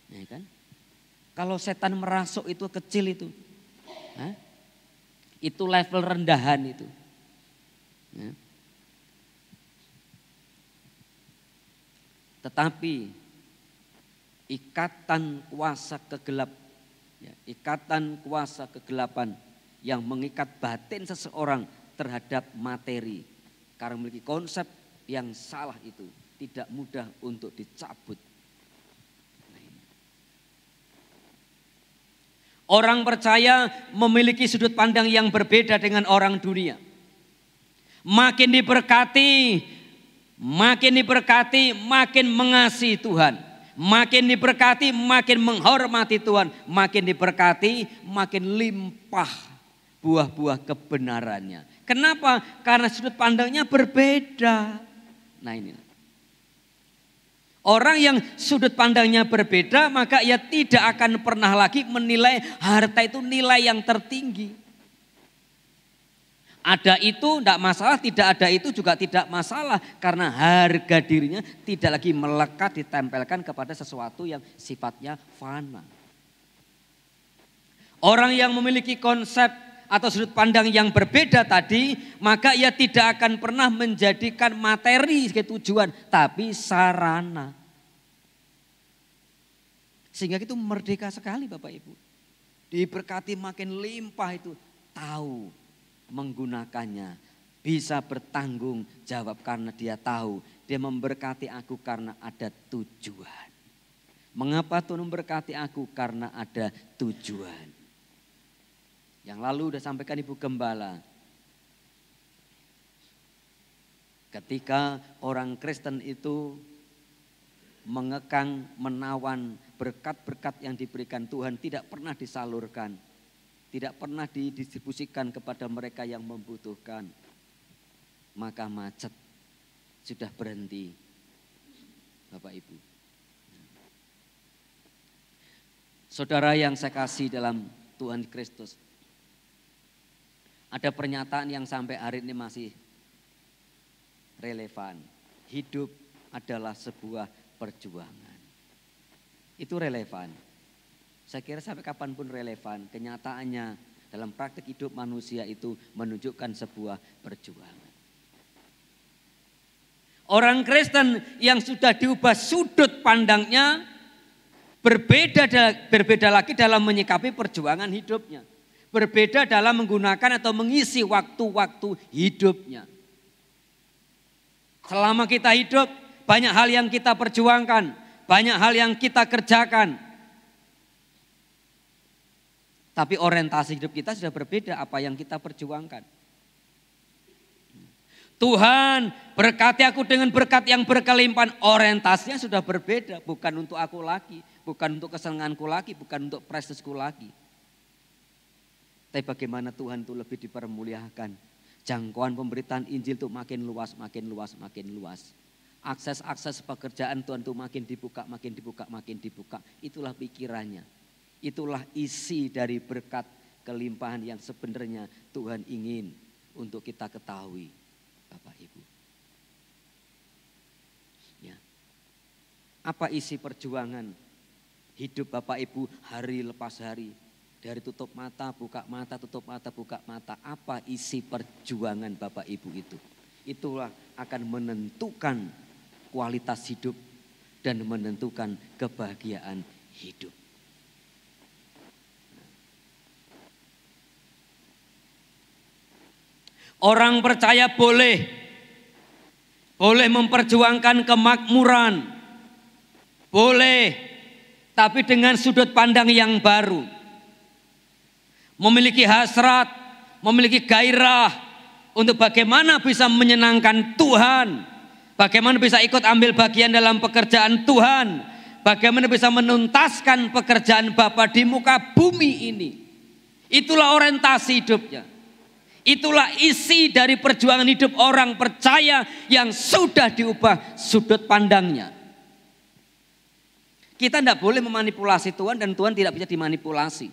Ya kan? Kalau setan merasuk itu kecil itu. Itu level rendahan itu. Ya. Tetapi ikatan kuasa kegelapan yang mengikat batin seseorang terhadap materi karena memiliki konsep yang salah itu tidak mudah untuk dicabut. Orang percaya memiliki sudut pandang yang berbeda dengan orang dunia. Makin diberkati, makin mengasihi Tuhan. Makin diberkati, makin menghormati Tuhan. Makin diberkati, makin limpah buah-buah kebenarannya. Kenapa? Karena sudut pandangnya berbeda. Nah ini. Orang yang sudut pandangnya berbeda, maka ia tidak akan pernah lagi menilai harta itu nilai yang tertinggi. Ada itu tidak masalah, tidak ada itu juga tidak masalah. Karena harga dirinya tidak lagi melekat ditempelkan kepada sesuatu yang sifatnya fana. Orang yang memiliki konsep atau sudut pandang yang berbeda tadi, maka ia tidak akan pernah menjadikan materi sebagai tujuan, tapi sarana. Sehingga itu merdeka sekali Bapak Ibu. Diberkati makin limpah itu, tahu menggunakannya, bisa bertanggung jawab karena dia tahu dia memberkati aku karena ada tujuan. Mengapa Tuhan memberkati aku? Karena ada tujuan. Yang lalu udah sampaikan Ibu Gembala. Ketika orang Kristen itu mengekang, menawan berkat-berkat yang diberikan Tuhan tidak pernah disalurkan. Tidak pernah didistribusikan kepada mereka yang membutuhkan. Maka macet sudah berhenti, Bapak Ibu. Saudara yang saya kasih dalam Tuhan Kristus, ada pernyataan yang sampai hari ini masih relevan. Hidup adalah sebuah perjuangan. Itu relevan. Saya kira sampai kapanpun relevan. Kenyataannya dalam praktik hidup manusia itu menunjukkan sebuah perjuangan. Orang Kristen yang sudah diubah sudut pandangnya berbeda lagi dalam menyikapi perjuangan hidupnya. Berbeda dalam menggunakan atau mengisi waktu-waktu hidupnya. Selama kita hidup banyak hal yang kita perjuangkan, banyak hal yang kita kerjakan. Tapi orientasi hidup kita sudah berbeda apa yang kita perjuangkan. Tuhan berkati aku dengan berkat yang berkelimpahan, orientasinya sudah berbeda. Bukan untuk aku lagi, bukan untuk kesenanganku lagi, bukan untuk prestisku lagi. Tapi bagaimana Tuhan itu lebih dipermuliakan. Jangkauan pemberitaan Injil itu makin luas, makin luas, makin luas. Akses pekerjaan Tuhan itu makin dibuka, makin dibuka, makin dibuka. Itulah pikirannya. Itulah isi dari berkat kelimpahan yang sebenarnya Tuhan ingin untuk kita ketahui. Bapak Ibu. Ya. Apa isi perjuangan hidup Bapak Ibu hari lepas hari? Dari tutup mata, buka mata, tutup mata, buka mata. Apa isi perjuangan Bapak Ibu itu? Itulah akan menentukan kualitas hidup dan menentukan kebahagiaan hidup. Orang percaya boleh memperjuangkan kemakmuran, boleh, tapi dengan sudut pandang yang baru. Memiliki hasrat, memiliki gairah untuk bagaimana bisa menyenangkan Tuhan, bagaimana bisa ikut ambil bagian dalam pekerjaan Tuhan, bagaimana bisa menuntaskan pekerjaan Bapa di muka bumi ini. Itulah orientasi hidupnya. Itulah isi dari perjuangan hidup orang percaya yang sudah diubah sudut pandangnya. Kita tidak boleh memanipulasi Tuhan dan Tuhan tidak bisa dimanipulasi.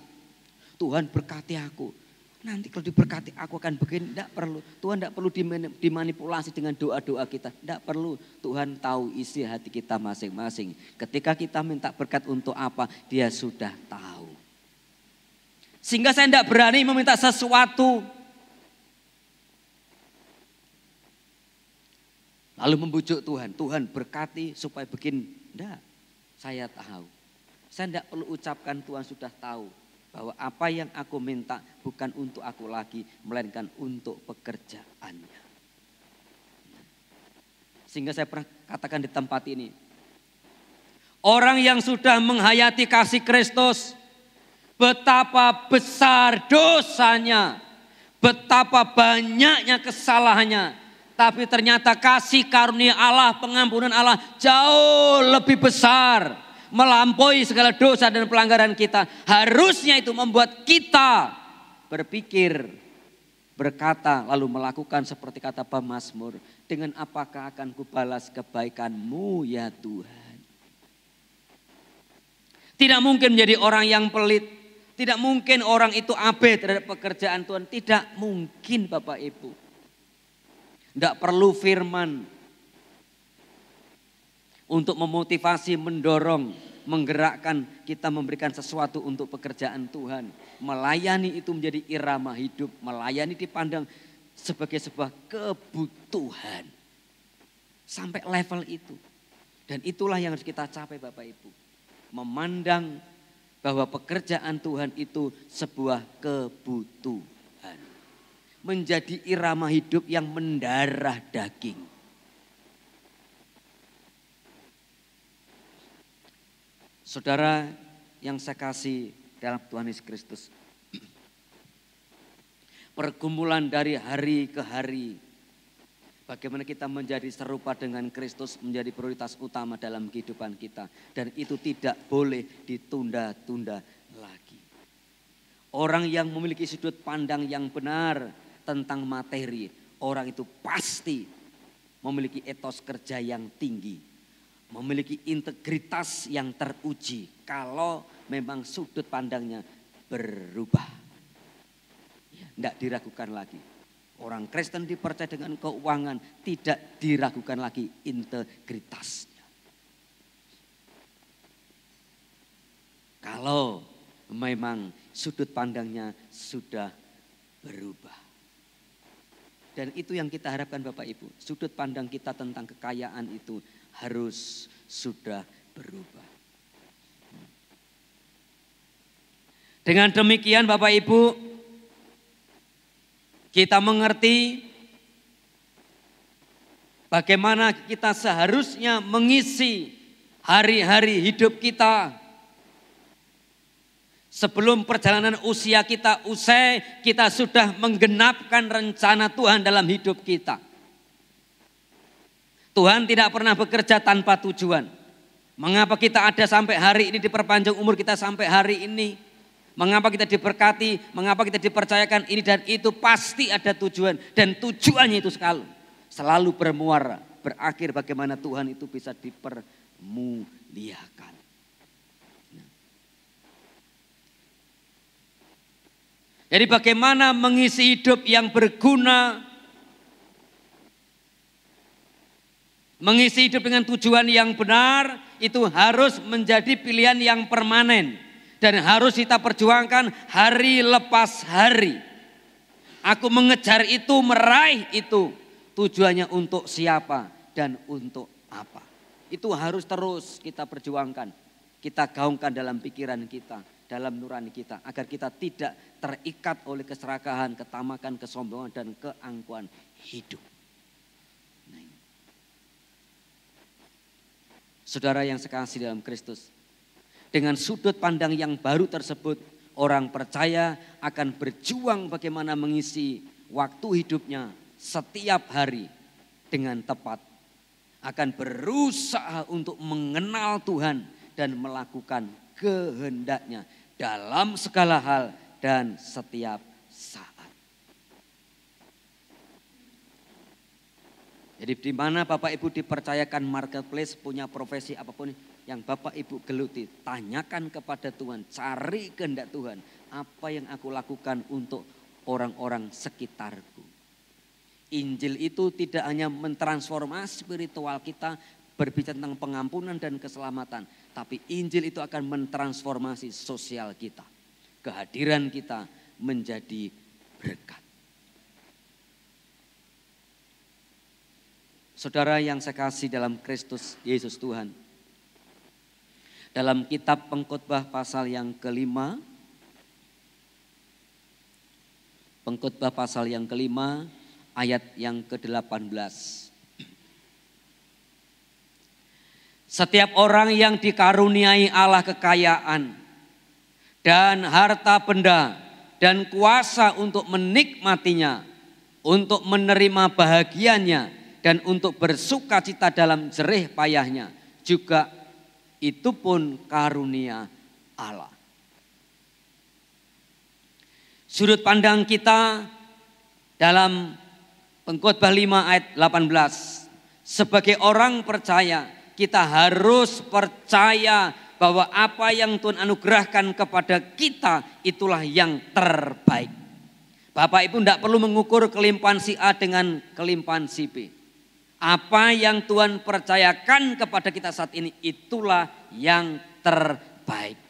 Tuhan berkati aku. Nanti kalau diberkati aku akan begini. Tidak perlu. Tuhan tidak perlu dimanipulasi dengan doa-doa kita. Tidak perlu. Tuhan tahu isi hati kita masing-masing. Ketika kita minta berkat untuk apa, Dia sudah tahu. Sehingga saya tidak berani meminta sesuatu lalu membujuk Tuhan, Tuhan berkati supaya begini. Enggak, saya tahu. Saya tidak perlu ucapkan Tuhan sudah tahu. Bahwa apa yang aku minta bukan untuk aku lagi, melainkan untuk pekerjaannya. Sehingga saya pernah katakan di tempat ini. Orang yang sudah menghayati kasih Kristus, betapa besar dosanya, betapa banyaknya kesalahannya. Tapi ternyata kasih karunia Allah, pengampunan Allah jauh lebih besar. Melampaui segala dosa dan pelanggaran kita. Harusnya itu membuat kita berpikir, berkata, lalu melakukan seperti kata pemazmur. Dengan apakah akan kubalas kebaikan-Mu ya Tuhan. Tidak mungkin menjadi orang yang pelit. Tidak mungkin orang itu abai terhadap pekerjaan Tuhan. Tidak mungkin Bapak Ibu. Tidak perlu firman untuk memotivasi, mendorong, menggerakkan kita memberikan sesuatu untuk pekerjaan Tuhan. Melayani itu menjadi irama hidup, melayani dipandang sebagai sebuah kebutuhan. Sampai level itu. Dan itulah yang harus kita capai Bapak Ibu. Memandang bahwa pekerjaan Tuhan itu sebuah kebutuhan. menjadi irama hidup yang mendarah daging. Saudara yang saya kasih dalam Tuhan Yesus Kristus, pergumulan dari hari ke hari, bagaimana kita menjadi serupa dengan Kristus menjadi prioritas utama dalam kehidupan kita. Dan itu tidak boleh ditunda-tunda lagi. Orang yang memiliki sudut pandang yang benar tentang materi, orang itu pasti memiliki etos kerja yang tinggi, memiliki integritas yang teruji kalau memang sudut pandangnya berubah. Tidak diragukan lagi. Orang Kristen dipercaya dengan keuangan, tidak diragukan lagi integritasnya. Kalau memang sudut pandangnya sudah berubah. Dan itu yang kita harapkan Bapak Ibu. Sudut pandang kita tentang kekayaan itu harus sudah berubah. Dengan demikian Bapak Ibu, kita mengerti bagaimana kita seharusnya mengisi hari-hari hidup kita. Sebelum perjalanan usia kita usai, kita sudah menggenapkan rencana Tuhan dalam hidup kita. Tuhan tidak pernah bekerja tanpa tujuan. Mengapa kita ada sampai hari ini, diperpanjang umur kita sampai hari ini? Mengapa kita diberkati, mengapa kita dipercayakan ini dan itu, pasti ada tujuan. Dan tujuannya itu selalu bermuara, berakhir bagaimana Tuhan itu bisa dipermuliakan. Jadi bagaimana mengisi hidup yang berguna, mengisi hidup dengan tujuan yang benar, itu harus menjadi pilihan yang permanen. Dan harus kita perjuangkan hari lepas hari. Aku mengejar itu, meraih itu. Tujuannya untuk siapa dan untuk apa. Itu harus terus kita perjuangkan. Kita gaungkan dalam pikiran kita, dalam nurani kita. Agar kita tidak terikat oleh keserakahan, ketamakan, kesombongan, dan keangkuhan hidup. Saudara yang sekasih dalam Kristus, dengan sudut pandang yang baru tersebut, orang percaya akan berjuang bagaimana mengisi waktu hidupnya setiap hari dengan tepat. Akan berusaha untuk mengenal Tuhan dan melakukan kehendaknya dalam segala hal dan setiap saat. Jadi di mana Bapak Ibu dipercayakan marketplace, punya profesi apapun yang Bapak Ibu geluti, tanyakan kepada Tuhan, cari kehendak Tuhan. Apa yang aku lakukan untuk orang-orang sekitarku. Injil itu tidak hanya mentransformasi spiritual kita, berbicara tentang pengampunan dan keselamatan. Tapi Injil itu akan mentransformasi sosial kita. Kehadiran kita menjadi berkat. Saudara yang saya kasih dalam Kristus Yesus Tuhan. Dalam kitab Pengkhotbah pasal yang kelima. Pengkhotbah pasal yang kelima ayat yang ke-18. Setiap orang yang dikaruniai Allah kekayaan dan harta benda dan kuasa untuk menikmatinya, untuk menerima bahagianya dan untuk bersuka cita dalam jerih payahnya, juga itu pun karunia Allah. Sudut pandang kita dalam Pengkhotbah 5 ayat 18. Sebagai orang percaya, kita harus percaya bahwa apa yang Tuhan anugerahkan kepada kita itulah yang terbaik. Bapak Ibu tidak perlu mengukur kelimpahan si A dengan kelimpahan si B. Apa yang Tuhan percayakan kepada kita saat ini itulah yang terbaik.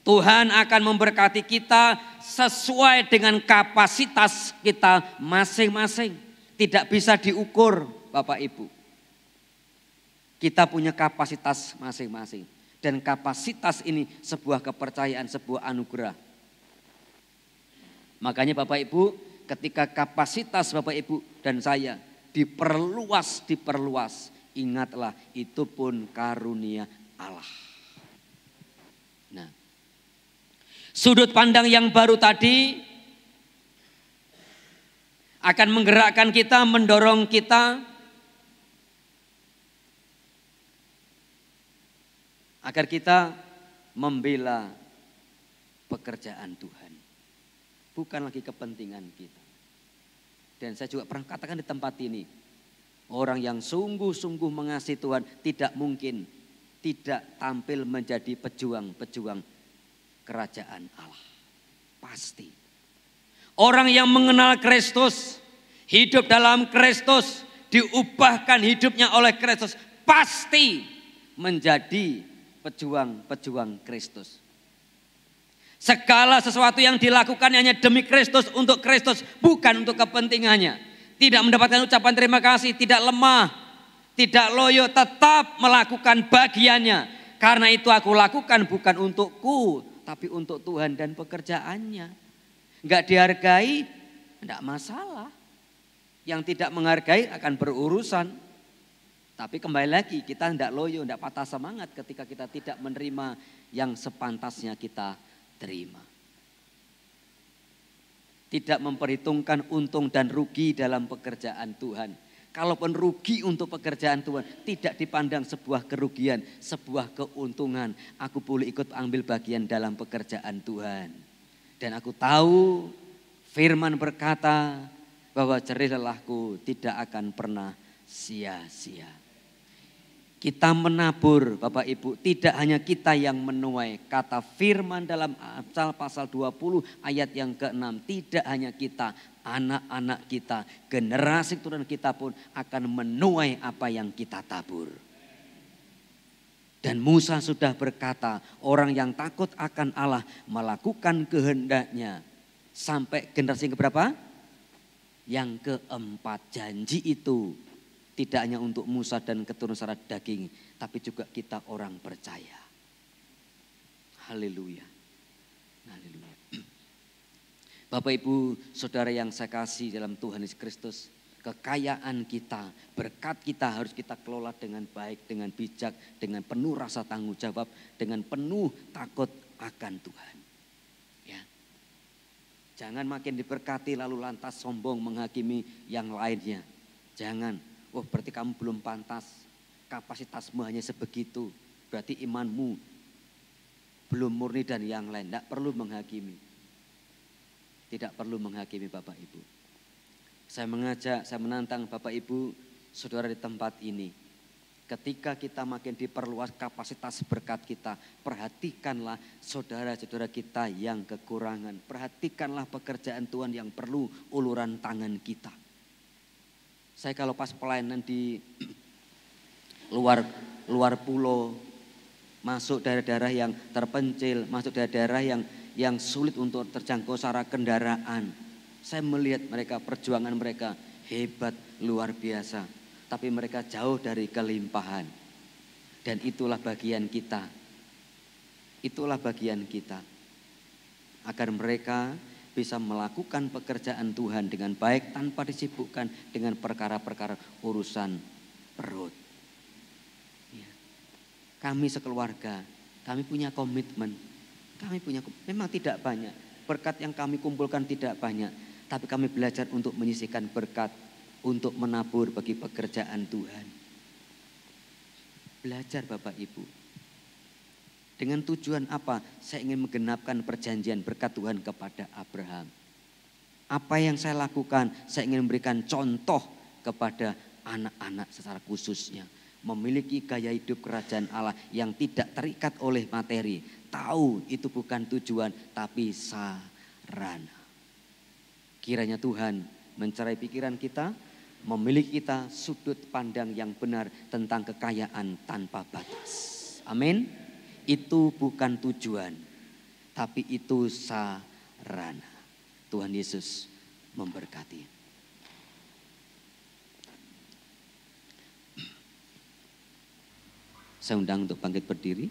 Tuhan akan memberkati kita sesuai dengan kapasitas kita masing-masing. Tidak bisa diukur Bapak Ibu. Kita punya kapasitas masing-masing. Dan kapasitas ini sebuah kepercayaan, sebuah anugerah. Makanya Bapak Ibu, ketika kapasitas Bapak Ibu dan saya diperluas, ingatlah itu pun karunia Allah. Nah, sudut pandang yang baru tadi akan menggerakkan kita, mendorong kita agar kita membela pekerjaan Tuhan. Bukan lagi kepentingan kita. Dan saya juga pernah katakan di tempat ini, orang yang sungguh-sungguh mengasihi Tuhan tidak mungkin tidak tampil menjadi pejuang-pejuang kerajaan Allah. Pasti. Orang yang mengenal Kristus, hidup dalam Kristus, diubahkan hidupnya oleh Kristus, pasti menjadi pejuang-pejuang Kristus. Segala sesuatu yang dilakukan hanya demi Kristus, untuk Kristus, bukan untuk kepentingannya. Tidak mendapatkan ucapan terima kasih, tidak lemah, tidak loyo, tetap melakukan bagiannya. Karena itu aku lakukan bukan untukku, tapi untuk Tuhan dan pekerjaannya. Enggak dihargai, enggak masalah. Yang tidak menghargai akan berurusan. Tapi kembali lagi, kita enggak loyo, enggak patah semangat ketika kita tidak menerima yang sepantasnya kita terima. Tidak memperhitungkan untung dan rugi dalam pekerjaan Tuhan. Kalaupun rugi untuk pekerjaan Tuhan, tidak dipandang sebuah kerugian, sebuah keuntungan. Aku boleh ikut ambil bagian dalam pekerjaan Tuhan. Dan aku tahu firman berkata bahwa jerih lelahku tidak akan pernah sia-sia. Kita menabur Bapak Ibu, tidak hanya kita yang menuai. Kata firman dalam Amsal pasal 20 ayat yang ke-6. Tidak hanya kita, anak-anak kita, generasi keturunan kita pun akan menuai apa yang kita tabur. Dan Musa sudah berkata, orang yang takut akan Allah melakukan kehendaknya. Sampai generasi yang keberapa? Yang keempat. Janji itu tidak hanya untuk Musa dan keturunan secara daging, tapi juga kita orang percaya. Haleluya. Haleluya. Bapak Ibu, saudara yang saya kasih dalam Tuhan Yesus Kristus, kekayaan kita, berkat kita harus kita kelola dengan baik, dengan bijak, dengan penuh rasa tanggung jawab, dengan penuh takut akan Tuhan. Ya. Jangan makin diberkati lalu lantas sombong menghakimi yang lainnya. Jangan. Oh, berarti kamu belum pantas, kapasitasmu hanya sebegitu, berarti imanmu belum murni dan yang lain. Tidak perlu menghakimi. Tidak perlu menghakimi Bapak Ibu. Saya mengajak, saya menantang Bapak Ibu, saudara di tempat ini. Ketika kita makin diperluas kapasitas berkat kita, perhatikanlah saudara-saudara kita yang kekurangan. Perhatikanlah pekerjaan Tuhan yang perlu uluran tangan kita. Saya kalau pas pelayanan di luar pulau, masuk daerah-daerah yang terpencil, masuk daerah-daerah yang sulit untuk terjangkau secara kendaraan. Saya melihat mereka, perjuangan mereka hebat, luar biasa. Tapi mereka jauh dari kelimpahan. Dan itulah bagian kita. Itulah bagian kita. Agar mereka bisa melakukan pekerjaan Tuhan dengan baik tanpa disibukkan dengan perkara-perkara urusan perut. Ya. Kami sekeluarga, kami punya komitmen. Memang tidak banyak. Berkat yang kami kumpulkan tidak banyak. Tapi kami belajar untuk menyisihkan berkat, untuk menabur bagi pekerjaan Tuhan. Belajar Bapak Ibu. Dengan tujuan apa? Saya ingin menggenapkan perjanjian berkat Tuhan kepada Abraham. Apa yang saya lakukan? Saya ingin memberikan contoh kepada anak-anak secara khususnya. Memiliki gaya hidup kerajaan Allah yang tidak terikat oleh materi. Tahu itu bukan tujuan, tapi sarana. Kiranya Tuhan mencerai pikiran kita, memiliki kita sudut pandang yang benar tentang kekayaan tanpa batas. Amin. Itu bukan tujuan, tapi itu sarana. Tuhan Yesus memberkati. Saya undang untuk bangkit berdiri.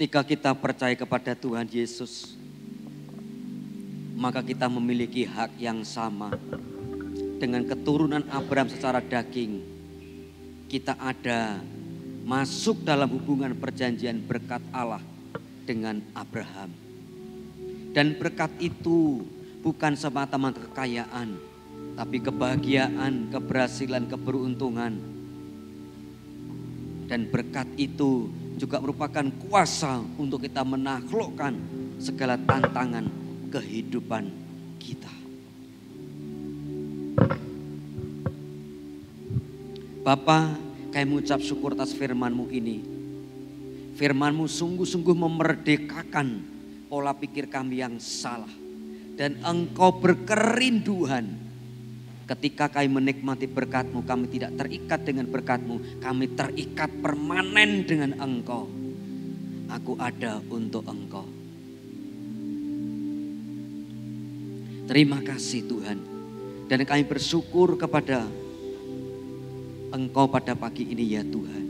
Ketika kita percaya kepada Tuhan Yesus, maka kita memiliki hak yang sama. Dengan keturunan Abraham secara daging, kita ada masuk dalam hubungan perjanjian berkat Allah dengan Abraham. Dan berkat itu bukan semata-mata kekayaan, tapi kebahagiaan, keberhasilan, keberuntungan. Dan berkat itu juga merupakan kuasa untuk kita menaklukkan segala tantangan kehidupan kita. Bapa, kami mengucap syukur atas firman-Mu ini. Firman-Mu sungguh-sungguh memerdekakan pola pikir kami yang salah. Dan Engkau berkerinduan ketika kami menikmati berkat-Mu, kami tidak terikat dengan berkat-Mu, kami terikat permanen dengan Engkau. Aku ada untuk Engkau. Terima kasih Tuhan. Dan kami bersyukur kepada Engkau pada pagi ini ya Tuhan.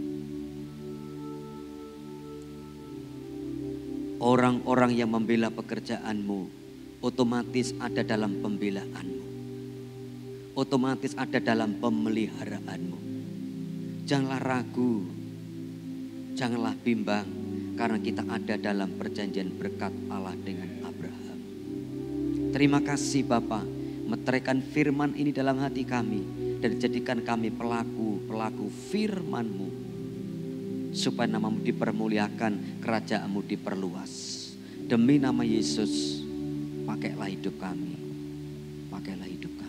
Orang-orang yang membela pekerjaan-Mu otomatis ada dalam pembelaan-Mu. Otomatis ada dalam pemeliharaanmu. Janganlah ragu, janganlah bimbang, karena kita ada dalam perjanjian berkat Allah dengan Abraham. Terima kasih Bapa, meteraikan firman ini dalam hati kami dan jadikan kami pelaku firman-Mu, supaya nama-Mu dipermuliakan, kerajaan-Mu diperluas. Demi nama Yesus, pakailah hidup kami, pakailah hidup kami.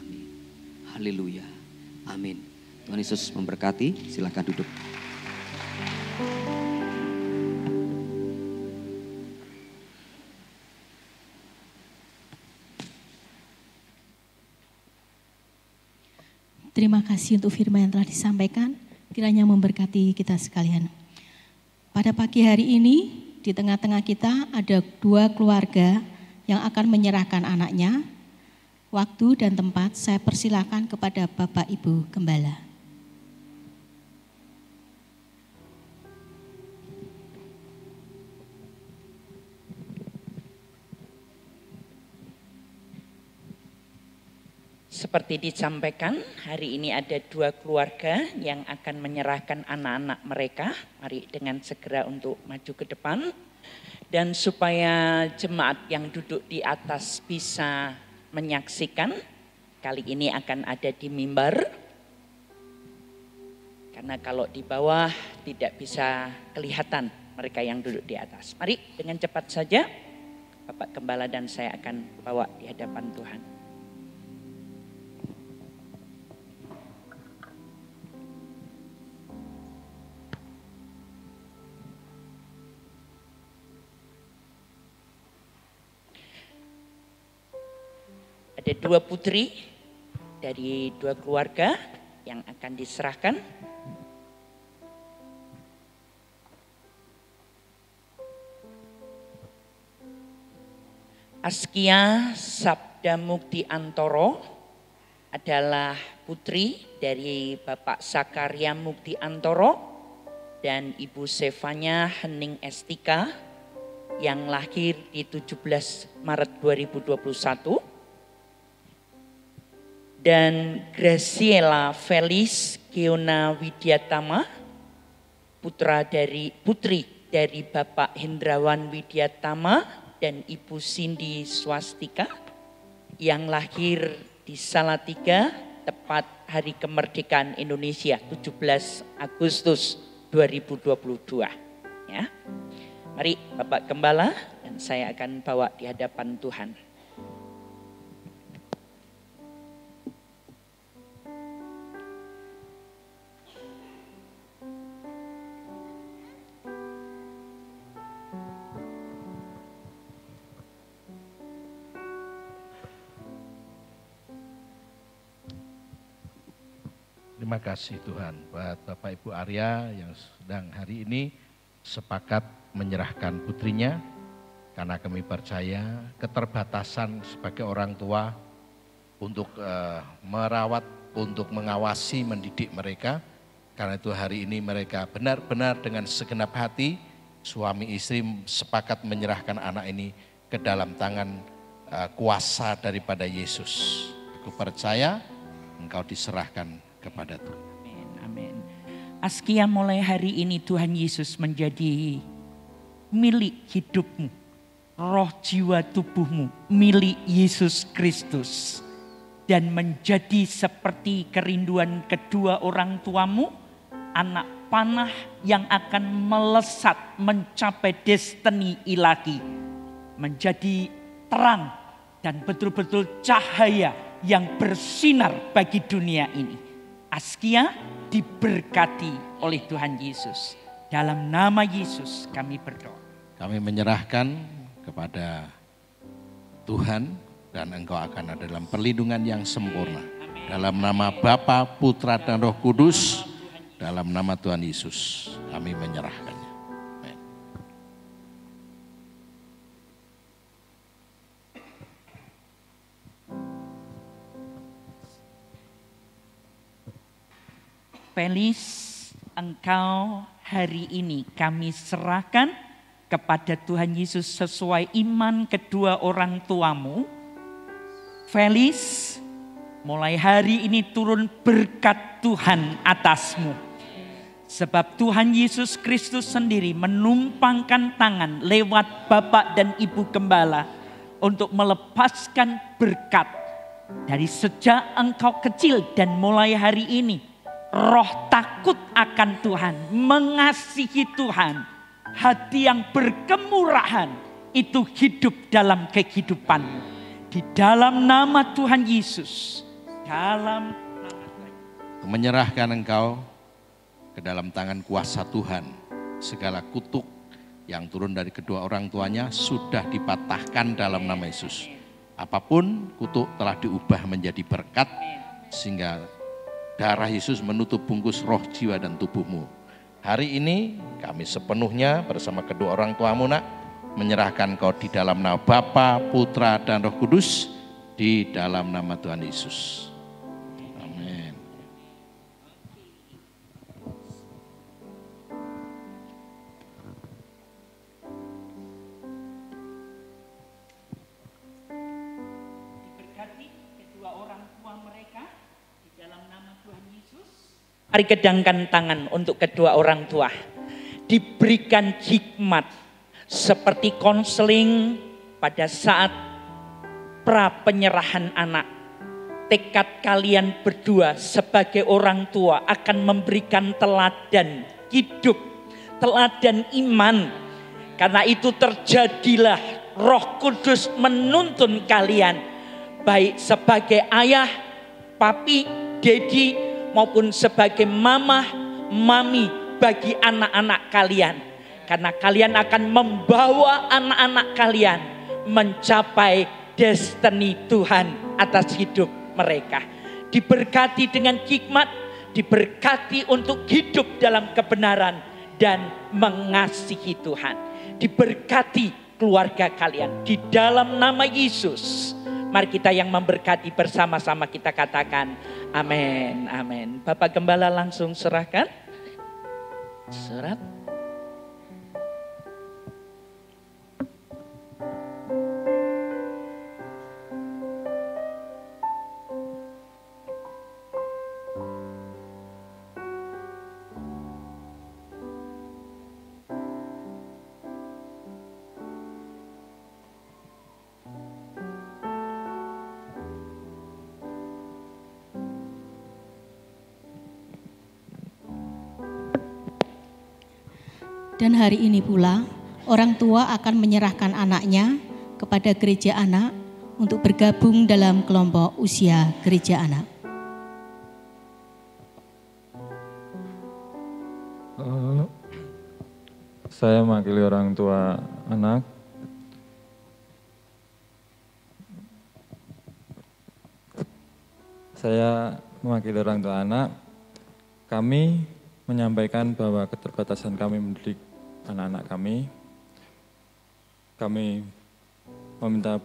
Haleluya. Amin. Tuhan Yesus memberkati. Silakan duduk. Terima kasih untuk firman yang telah disampaikan. Kiranya memberkati kita sekalian. Pada pagi hari ini, di tengah-tengah kita ada 2 keluarga yang akan menyerahkan anaknya. Waktu dan tempat saya persilakan kepada Bapak Ibu Gembala. Seperti disampaikan, hari ini ada 2 keluarga yang akan menyerahkan anak-anak mereka. Mari dengan segera untuk maju ke depan. Dan supaya jemaat yang duduk di atas bisa menyaksikan, kali ini akan ada di mimbar. Karena kalau di bawah tidak bisa kelihatan mereka yang duduk di atas. Mari dengan cepat saja Bapak Gembala dan saya akan bawa di hadapan Tuhan. Ada 2 putri dari 2 keluarga yang akan diserahkan. Askia Sabda Mukti Antoro adalah putri dari Bapak Sakaria Mukti Antoro dan Ibu Sevanya Hening Estika yang lahir di 17 Maret 2021. Dan Graciela Felis Geona Widyatama, putri dari Bapak Hendrawan Widyatama dan Ibu Cindy Swastika yang lahir di Salatiga tepat hari kemerdekaan Indonesia 17 Agustus 2022. Ya. Mari Bapak Gembala dan saya akan bawa di hadapan Tuhan. Terima kasih Tuhan buat Bapak Ibu Arya yang sedang hari ini sepakat menyerahkan putrinya. Karena kami percaya keterbatasan sebagai orang tua untuk merawat, untuk mengawasi, mendidik mereka. Karena itu hari ini mereka benar-benar dengan segenap hati suami istri sepakat menyerahkan anak ini ke dalam tangan kuasa daripada Yesus. Aku percaya engkau diserahkan kepada Tuhan. Amin, amin. Askia, mulai hari ini Tuhan Yesus menjadi milik hidupmu. Roh, jiwa, tubuhmu milik Yesus Kristus. Dan menjadi seperti kerinduan kedua orang tuamu, anak panah yang akan melesat mencapai destiny ilahi. Menjadi terang dan betul-betul cahaya yang bersinar bagi dunia ini. Askia diberkati oleh Tuhan Yesus. Dalam nama Yesus kami berdoa. Kami menyerahkan kepada Tuhan dan engkau akan ada dalam perlindungan yang sempurna. Dalam nama Bapa, Putra, dan Roh Kudus, dalam nama Tuhan Yesus kami menyerahkannya. Amin. Felis, engkau hari ini kami serahkan kepada Tuhan Yesus sesuai iman kedua orang tuamu. Felis, mulai hari ini turun berkat Tuhan atasmu. Sebab Tuhan Yesus Kristus sendiri menumpangkan tangan lewat Bapak dan Ibu Gembala untuk melepaskan berkat. Dari sejak engkau kecil dan mulai hari ini, roh takut akan Tuhan, mengasihi Tuhan, hati yang berkemurahan itu hidup dalam kehidupanmu. Di dalam nama Tuhan Yesus, dalam nama Tuhan Yesus. Menyerahkan engkau ke dalam tangan kuasa Tuhan. Segala kutuk yang turun dari kedua orang tuanya sudah dipatahkan dalam nama Yesus. Apapun kutuk telah diubah menjadi berkat, sehingga darah Yesus menutup bungkus roh, jiwa, dan tubuhmu. Hari ini kami sepenuhnya bersama kedua orang tuamu, nak, menyerahkan kau di dalam nama Bapa, Putra, dan Roh Kudus, di dalam nama Tuhan Yesus. Amin. Diberkati kedua orang tua mereka di dalam nama Tuhan Yesus. Mari kedangkan tangan untuk kedua orang tua. Diberikan hikmat seperti konseling pada saat pra penyerahan anak. Tekad kalian berdua sebagai orang tua akan memberikan teladan hidup, teladan iman. Karena itu terjadilah Roh Kudus menuntun kalian, baik sebagai ayah, papi, dedi, maupun sebagai mama, mami bagi anak-anak kalian. Karena kalian akan membawa anak-anak kalian mencapai destiny Tuhan atas hidup mereka. Diberkati dengan hikmat, diberkati untuk hidup dalam kebenaran dan mengasihi Tuhan. Diberkati keluarga kalian di dalam nama Yesus. Mari kita yang memberkati bersama-sama kita katakan amin, amin. Bapak Gembala langsung serahkan surat. Dan hari ini pula, orang tua akan menyerahkan anaknya kepada gereja anak untuk bergabung dalam kelompok usia gereja anak. Saya mewakili orang tua anak. Saya mewakili orang tua anak. Kami menyampaikan bahwa keterbatasan kami mendidik anak-anak kami. Kami meminta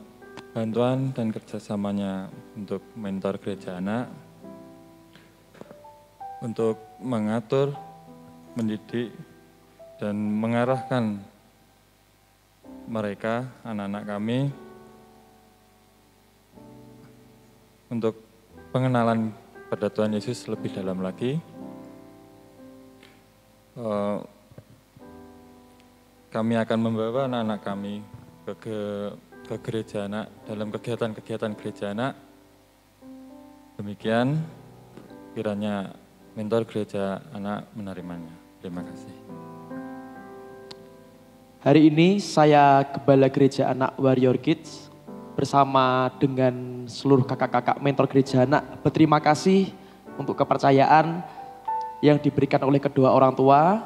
bantuan dan kerjasamanya untuk mentor gereja anak, untuk mengatur, mendidik dan mengarahkan mereka, anak-anak kami, untuk pengenalan pada Tuhan Yesus lebih dalam lagi. Kami akan membawa anak-anak kami ke gereja anak dalam kegiatan-kegiatan gereja anak. Demikian kiranya mentor gereja anak menerimanya. Terima kasih. Hari ini saya Gembala Gereja Anak Warrior Kids bersama dengan seluruh kakak-kakak mentor gereja anak berterima kasih untuk kepercayaan yang diberikan oleh kedua orang tua.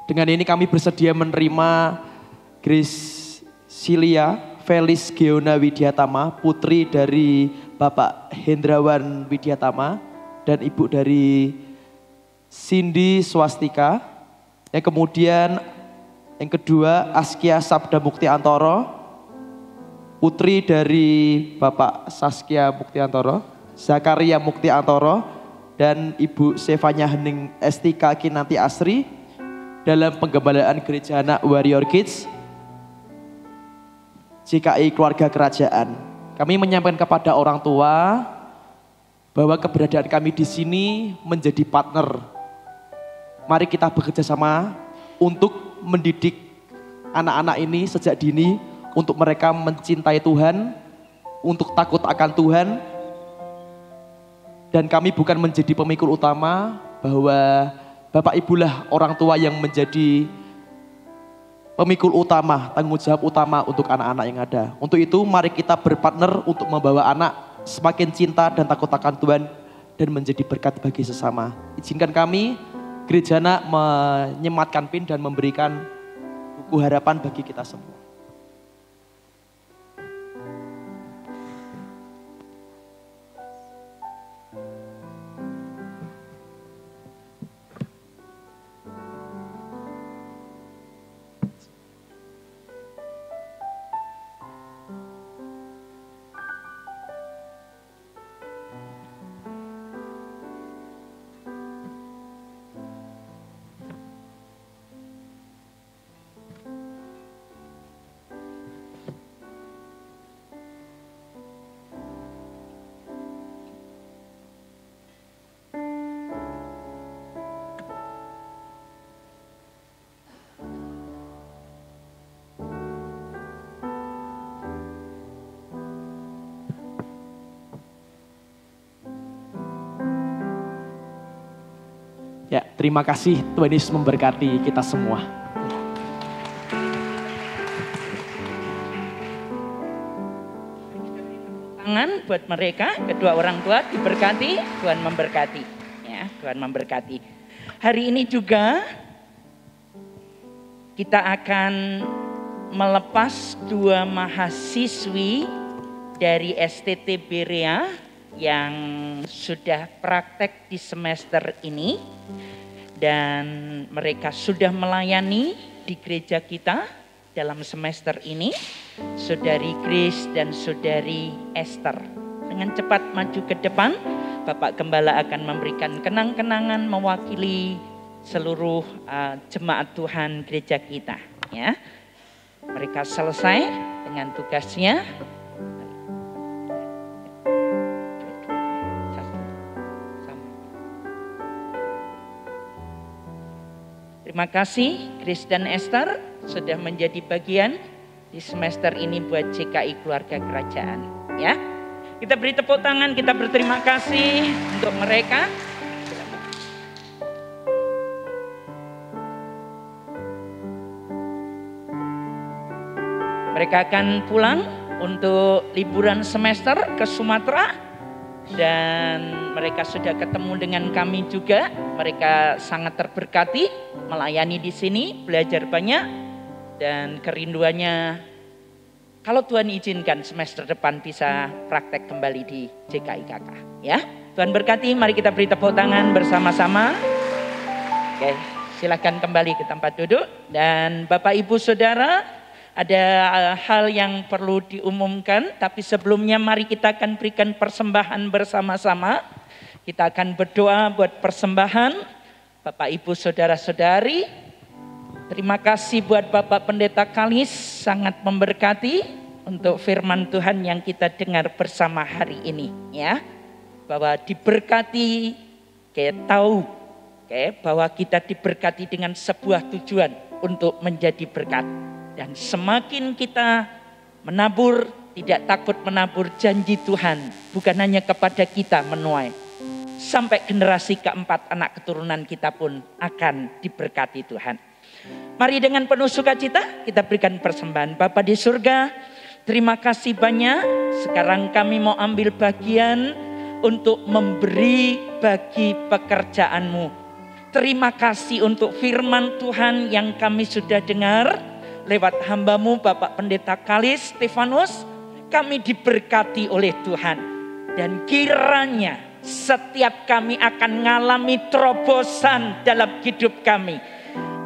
Dengan ini kami bersedia menerima Grace Silia Felis Geona Widyatama, putri dari Bapak Hendrawan Widyatama dan ibu dari Cindy Swastika. Yang kemudian yang kedua Askia Sabda Mukti Antoro, putri dari Bapak Saskia Mukti Antoro, Zakaria Mukti Antoro, dan Ibu Sevanya Hening Estika Kinanti Asri dalam penggembalaan Gereja Anak Warrior Kids GKI Keluarga Kerajaan. Kami menyampaikan kepada orang tua bahwa keberadaan kami di sini menjadi partner. Mari kita bekerja sama untuk mendidik anak-anak ini sejak dini untuk mereka mencintai Tuhan, untuk takut akan Tuhan. Dan kami bukan menjadi pemikul utama, bahwa Bapak Ibulah orang tua yang menjadi pemikul utama, tanggung jawab utama untuk anak-anak yang ada. Untuk itu mari kita berpartner untuk membawa anak semakin cinta dan takut akan Tuhan dan menjadi berkat bagi sesama. Izinkan kami Gereja Anak menyematkan pin dan memberikan buku harapan bagi kita semua. Ya, terima kasih, Tuhan Yesus memberkati kita semua. Tangan buat mereka, kedua orang tua diberkati, Tuhan memberkati. Ya, Tuhan memberkati. Hari ini juga kita akan melepas 2 mahasiswi dari STT Berea yang sudah praktek di semester ini dan mereka sudah melayani di gereja kita dalam semester ini, Saudari Grace dan Saudari Esther. Dengan cepat maju ke depan, Bapak Gembala akan memberikan kenang-kenangan mewakili seluruh jemaat Tuhan gereja kita. Ya, mereka selesai dengan tugasnya. Terima kasih Grace dan Esther sudah menjadi bagian di semester ini buat GKI Keluarga Kerajaan. Ya, kita beri tepuk tangan, kita berterima kasih untuk mereka. Mereka akan pulang untuk liburan semester ke Sumatera. Dan mereka sudah ketemu dengan kami juga. Mereka sangat terberkati melayani di sini, belajar banyak, dan kerinduannya kalau Tuhan izinkan semester depan bisa praktek kembali di GKI KK. Ya, Tuhan berkati. Mari kita beri tepuk tangan bersama-sama. Oke, silakan kembali ke tempat duduk. Dan Bapak Ibu Saudara, ada hal yang perlu diumumkan, tapi sebelumnya mari kita akan berikan persembahan bersama-sama. Kita akan berdoa buat persembahan Bapak Ibu Saudara-saudari, terima kasih buat Bapak Pendeta Kalis, sangat memberkati untuk firman Tuhan yang kita dengar bersama hari ini ya. Bahwa diberkati, kayak tahu bahwa kita diberkati dengan sebuah tujuan untuk menjadi berkat. Dan semakin kita menabur, tidak takut menabur janji Tuhan, bukan hanya kepada kita menuai, sampai generasi keempat anak keturunan kita pun akan diberkati Tuhan. Mari dengan penuh sukacita kita berikan persembahan. Bapa di surga, terima kasih banyak. Sekarang kami mau ambil bagian untuk memberi bagi pekerjaan-Mu. Terima kasih untuk firman Tuhan yang kami sudah dengar lewat hamba-Mu Bapak Pendeta Kalis Stefanus. Kami diberkati oleh Tuhan. Dan kiranya setiap kami akan mengalami terobosan dalam hidup kami.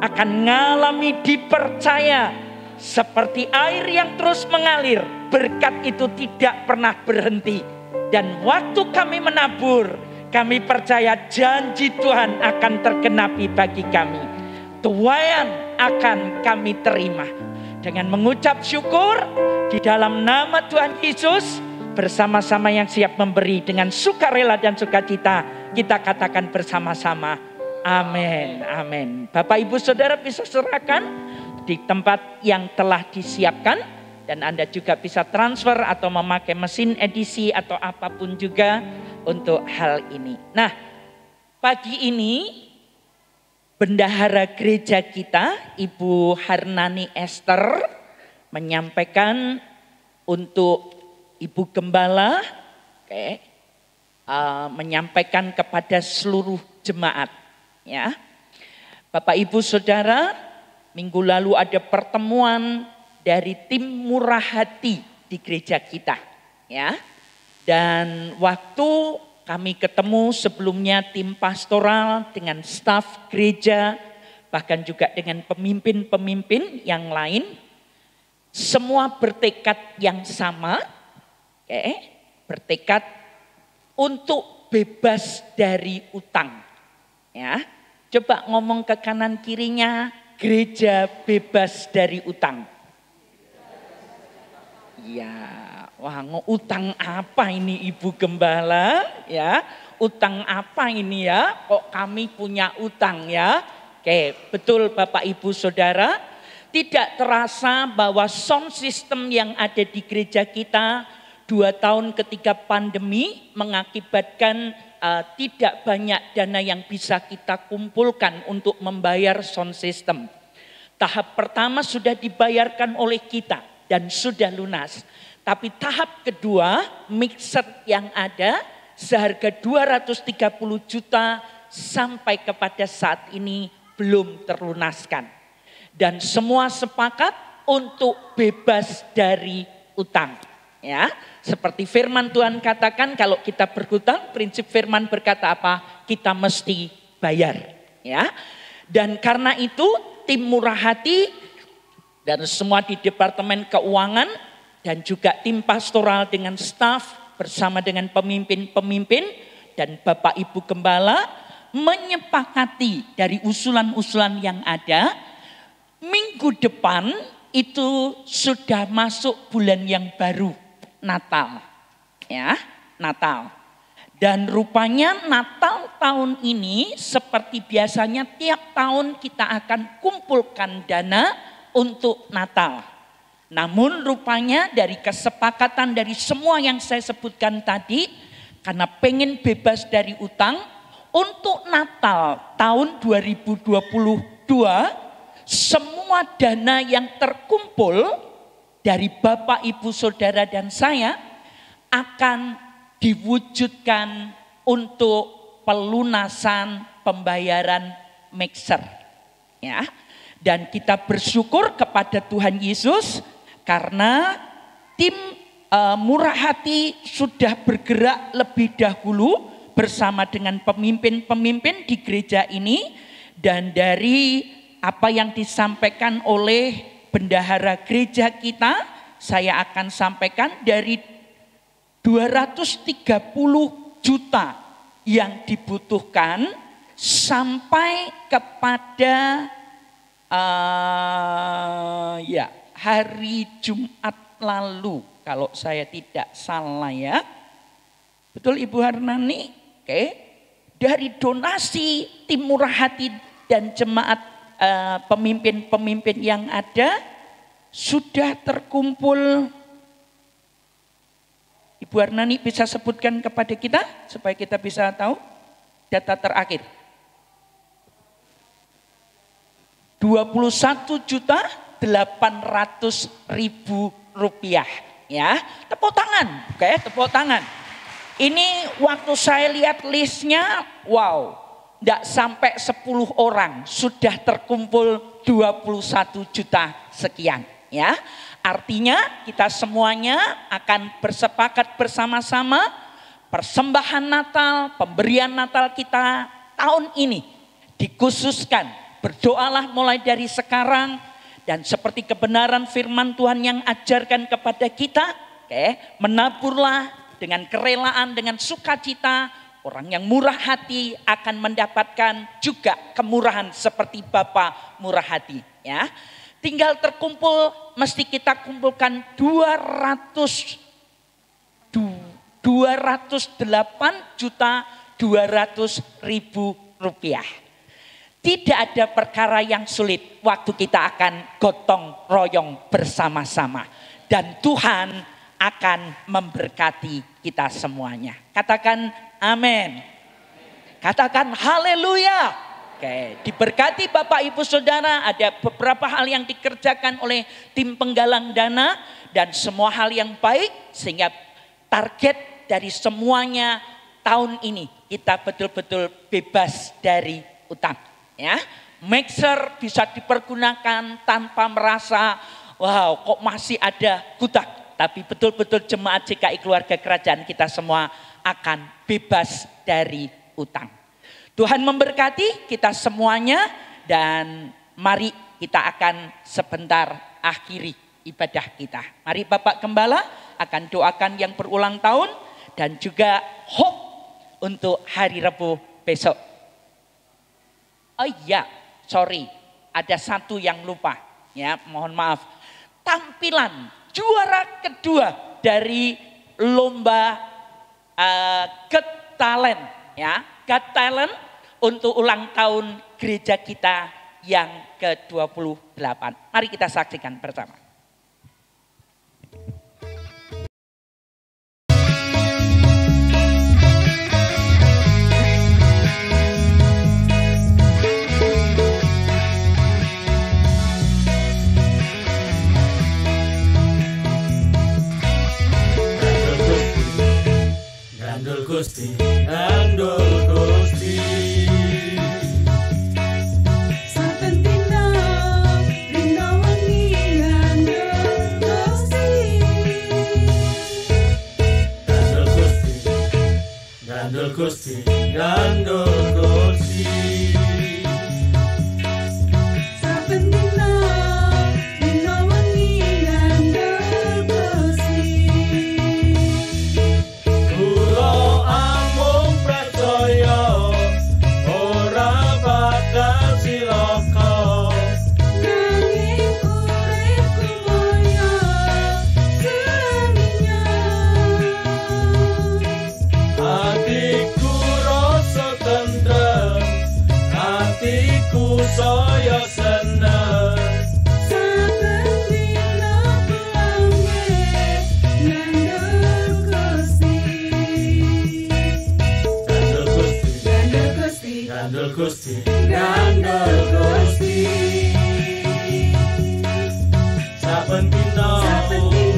Akan mengalami dipercaya seperti air yang terus mengalir. Berkat itu tidak pernah berhenti. Dan waktu kami menabur, kami percaya janji Tuhan akan tergenapi bagi kami. Tuayan akan kami terima. Dengan mengucap syukur di dalam nama Tuhan Yesus, bersama-sama yang siap memberi dengan sukarela dan sukacita, kita katakan bersama-sama, amin, amin. Bapak Ibu Saudara bisa serahkan di tempat yang telah disiapkan, dan Anda juga bisa transfer atau memakai mesin edisi atau apapun juga untuk hal ini. Nah, pagi ini bendahara gereja kita, Ibu Harnani Esther, menyampaikan untuk Ibu Gembala, menyampaikan kepada seluruh jemaat. Ya, Bapak Ibu Saudara, minggu lalu ada pertemuan dari tim murah hati di gereja kita. Ya, dan waktu kami ketemu sebelumnya tim pastoral dengan staf gereja, bahkan juga dengan pemimpin-pemimpin yang lain. Semua bertekad yang sama, bertekad untuk bebas dari utang. Ya, coba ngomong ke kanan kirinya, gereja bebas dari utang. Ya, wah, utang apa ini Ibu Gembala? Ya, utang apa ini ya? Kok kami punya utang ya? Oke, betul Bapak Ibu Saudara. Tidak terasa bahwa sound system yang ada di gereja kita 2 tahun ketika pandemi mengakibatkan tidak banyak dana yang bisa kita kumpulkan untuk membayar sound system. Tahap pertama sudah dibayarkan oleh kita dan sudah lunas. Tapi tahap kedua, mixer yang ada seharga 230 juta sampai kepada saat ini belum terlunaskan. Dan semua sepakat untuk bebas dari utang. Ya, seperti firman Tuhan katakan, kalau kita berhutang, prinsip firman berkata apa? Kita mesti bayar. Ya, dan karena itu tim murah hati dan semua di Departemen Keuangan dan juga tim pastoral dengan staf bersama dengan pemimpin-pemimpin dan Bapak Ibu Gembala menyepakati dari usulan-usulan yang ada. Minggu depan itu sudah masuk bulan yang baru, Natal. Ya, Natal. Dan rupanya Natal tahun ini seperti biasanya tiap tahun kita akan kumpulkan dana untuk Natal. Namun rupanya dari kesepakatan dari semua yang saya sebutkan tadi, karena pengen bebas dari utang, untuk Natal tahun 2022, semua dana yang terkumpul dari Bapak, Ibu, Saudara dan saya akan diwujudkan untuk pelunasan pembayaran mixer. Ya. Dan kita bersyukur kepada Tuhan Yesus karena tim murah hati sudah bergerak lebih dahulu bersama dengan pemimpin-pemimpin di gereja ini, dan dari apa yang disampaikan oleh bendahara gereja kita, saya akan sampaikan dari 230 juta yang dibutuhkan, sampai kepada hari Jumat lalu, kalau saya tidak salah ya. Betul Ibu Harnani? Oke. Dari donasi tim murah hati dan jemaat pemimpin-pemimpin yang ada sudah terkumpul. Ibu Harnani bisa sebutkan kepada kita supaya kita bisa tahu data terakhir. 21.800.000 rupiah, ya. Tepuk tangan, oke, tepuk tangan. Ini waktu saya lihat listnya, wow, tidak sampai 10 orang sudah terkumpul 21 juta sekian, ya. Artinya kita semuanya akan bersepakat bersama-sama persembahan Natal, pemberian Natal kita tahun ini dikhususkan. Berdoalah mulai dari sekarang dan seperti kebenaran firman Tuhan yang ajarkan kepada kita, menaburlah dengan kerelaan, dengan sukacita. Orang yang murah hati akan mendapatkan juga kemurahan seperti Bapa murah hati, ya. Tinggal terkumpul, mesti kita kumpulkan 208.200.000 rupiah. Tidak ada perkara yang sulit waktu kita akan gotong royong bersama-sama. Dan Tuhan akan memberkati kita semuanya. Katakan amin. Katakan haleluya. Oke, diberkati Bapak Ibu Saudara, ada beberapa hal yang dikerjakan oleh tim penggalang dana. Dan semua hal yang baik sehingga target dari semuanya tahun ini kita betul-betul bebas dari utang. Ya, mixer bisa dipergunakan tanpa merasa wow kok masih ada hutang. Tapi betul-betul jemaat GKI Keluarga Kerajaan kita semua akan bebas dari utang. Tuhan memberkati kita semuanya dan mari kita akan sebentar akhiri ibadah kita. Mari Bapak Gembala akan doakan yang berulang tahun dan juga hope untuk hari Rabu besok. Oh iya, sorry, ada satu yang lupa, ya, mohon maaf. Tampilan juara kedua dari lomba Got Talent, ya, Got Talent untuk ulang tahun gereja kita yang ke-28. Mari kita saksikan bersama. Gandul Gusti, Gandul Gusti. Saben dina dina wengi Gandul Gusti. Gandul Gusti, Gandul Gusti, Gandul Gusti. Saben dina dina wengi Gandul Gusti. Saya senang saben dina pelangge Gandul Gusti. Gandul Gusti, Gandul Gusti, Gandul Gusti, Gandul Gusti. Saben dina dina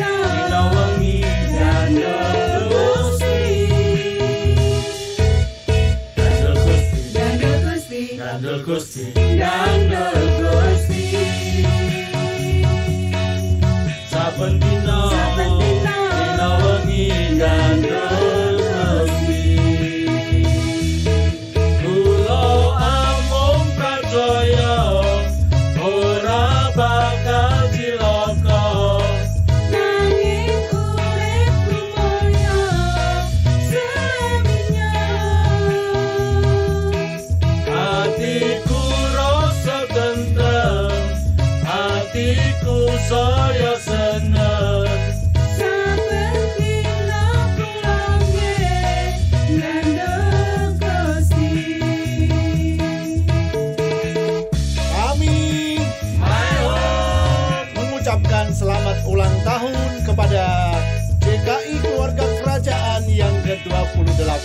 wengi Gandul Gusti. Gandul Gusti, Gandul Gusti, Gandul Gusti. Gandul Gusti. Saben dina dina wengi Gandul Gusti. Kula amung percaya ora bakal cilaka. Nanging uripku mulya seminya. selamat ulang tahun kepada GKI Keluarga Kerajaan yang ke-28.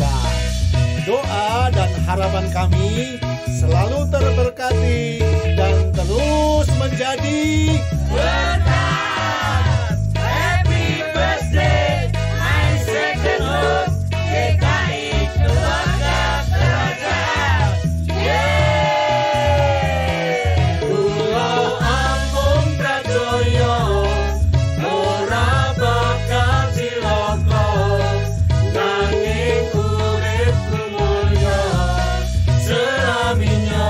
Doa dan harapan kami selalu terberkati dan terus menjadi berkat. Happy birthday, my second home, GKI Keluarga Kerajaan. Pulau Ambung Prajoyo, ora bakal cilaka, nanging uripku mulya selaminya.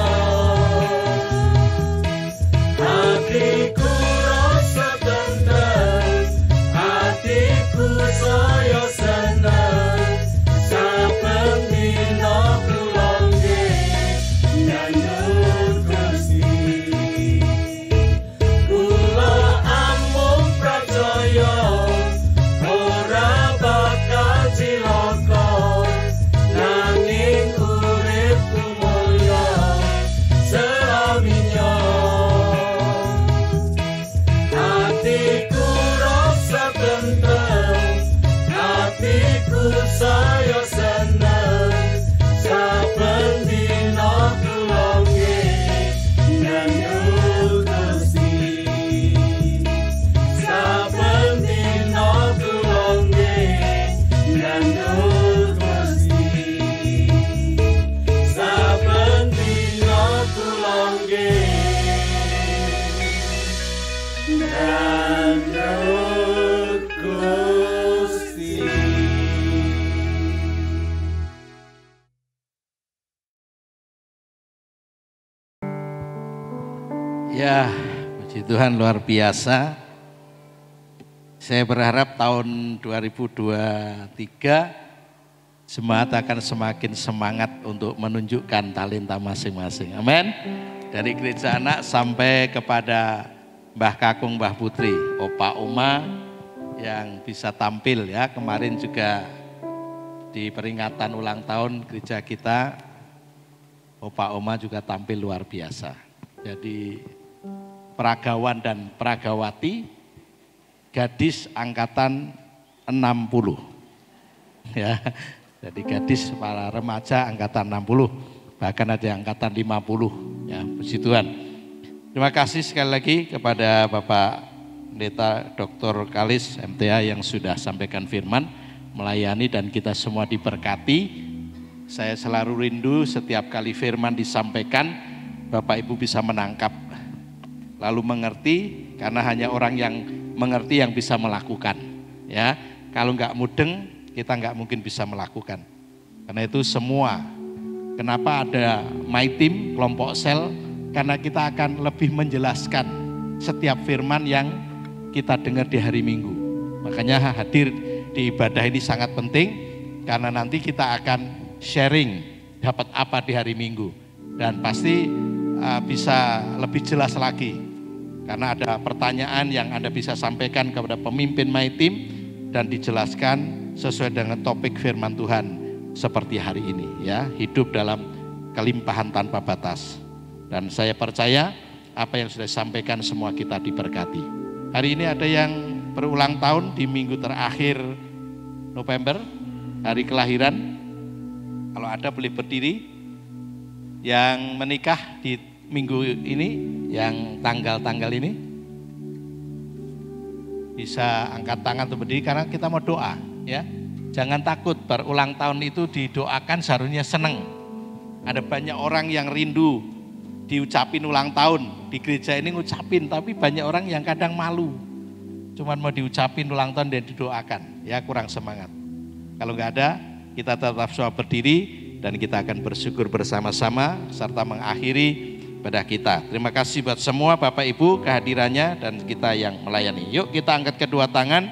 Hatiku rasa tentrem, hatiku saya seneng, saben dina kula nggih nyandung Gusti. Kula amung pracaya ora bakal cilaka, nanging uripku mulya selaminya. Hatiku rasa tentrem, hatiku saya seneng, saben dina kula nggih nyandung Gusti. Saben dina kula nggih nyandung Gusti. Saben dina kula nggih nyandung Gusti. Ya, puji Tuhan luar biasa. Saya berharap tahun 2023 jemaat akan semakin semangat untuk menunjukkan talenta masing-masing. Amin. Dari gereja anak sampai kepada Mbah Kakung, Mbah Putri, Opa Oma yang bisa tampil ya. Kemarin juga di peringatan ulang tahun gereja kita, Opa Oma juga tampil luar biasa. Jadi peragawan dan peragawati, gadis angkatan 60. Ya, jadi gadis para remaja angkatan 60, bahkan ada yang angkatan 50. Ya, puji Tuhan. Terima kasih sekali lagi kepada Bapak Pendeta Dr. Kalis MTA yang sudah sampaikan firman, melayani dan kita semua diberkati. Saya selalu rindu setiap kali firman disampaikan, Bapak Ibu bisa menangkap, lalu mengerti, karena hanya orang yang mengerti yang bisa melakukan. Ya, kalau nggak mudeng, kita nggak mungkin bisa melakukan. Karena itu semua, kenapa ada My Team, kelompok sel, karena kita akan lebih menjelaskan setiap firman yang kita dengar di hari Minggu. Makanya hadir di ibadah ini sangat penting, karena nanti kita akan sharing dapat apa di hari Minggu. Dan pasti bisa lebih jelas lagi, karena ada pertanyaan yang Anda bisa sampaikan kepada pemimpin My Team dan dijelaskan sesuai dengan topik firman Tuhan seperti hari ini ya, hidup dalam kelimpahan tanpa batas. Dan saya percaya apa yang sudah disampaikan semua kita diberkati. Hari ini ada yang berulang tahun di minggu terakhir November, hari kelahiran. Kalau ada boleh berdiri. Yang menikah di minggu ini, yang tanggal-tanggal ini, bisa angkat tangan untuk berdiri karena kita mau doa ya. Jangan takut, berulang tahun itu didoakan seharusnya senang. Ada banyak orang yang rindu diucapin ulang tahun. Di gereja ini ngucapin, tapi banyak orang yang kadang malu. Cuman mau diucapin ulang tahun dan didoakan, ya kurang semangat. Kalau nggak ada, kita tetap semua berdiri dan kita akan bersyukur bersama-sama serta mengakhiri pada kita. Terima kasih buat semua Bapak Ibu kehadirannya dan kita yang melayani. Yuk kita angkat kedua tangan.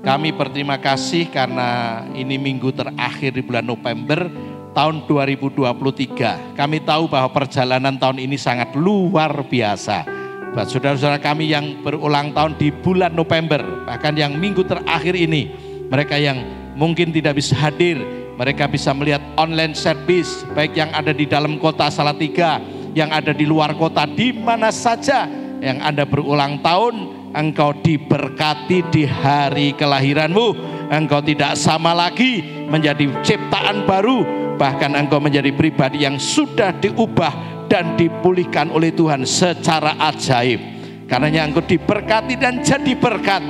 Kami berterima kasih karena ini minggu terakhir di bulan November tahun 2023. Kami tahu bahwa perjalanan tahun ini sangat luar biasa. Buat saudara-saudara kami yang berulang tahun di bulan November, bahkan yang minggu terakhir ini, mereka yang mungkin tidak bisa hadir, mereka bisa melihat online service, baik yang ada di dalam kota Salatiga, yang ada di luar kota, di mana saja yang Anda berulang tahun, engkau diberkati di hari kelahiranmu. Engkau tidak sama lagi menjadi ciptaan baru, bahkan engkau menjadi pribadi yang sudah diubah dan dipulihkan oleh Tuhan secara ajaib. Karenanya engkau diberkati dan jadi berkat,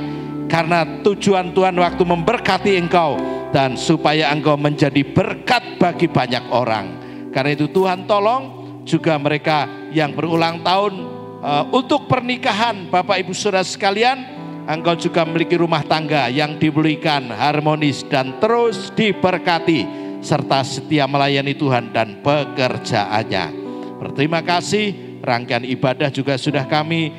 karena tujuan Tuhan waktu memberkati engkau dan supaya engkau menjadi berkat bagi banyak orang. Karena itu Tuhan tolong juga mereka yang berulang tahun untuk pernikahan, Bapak Ibu Saudara sekalian, engkau juga memiliki rumah tangga yang dipulihkan, harmonis dan terus diberkati, serta setia melayani Tuhan dan pekerjaannya. Berterima kasih, rangkaian ibadah juga sudah kami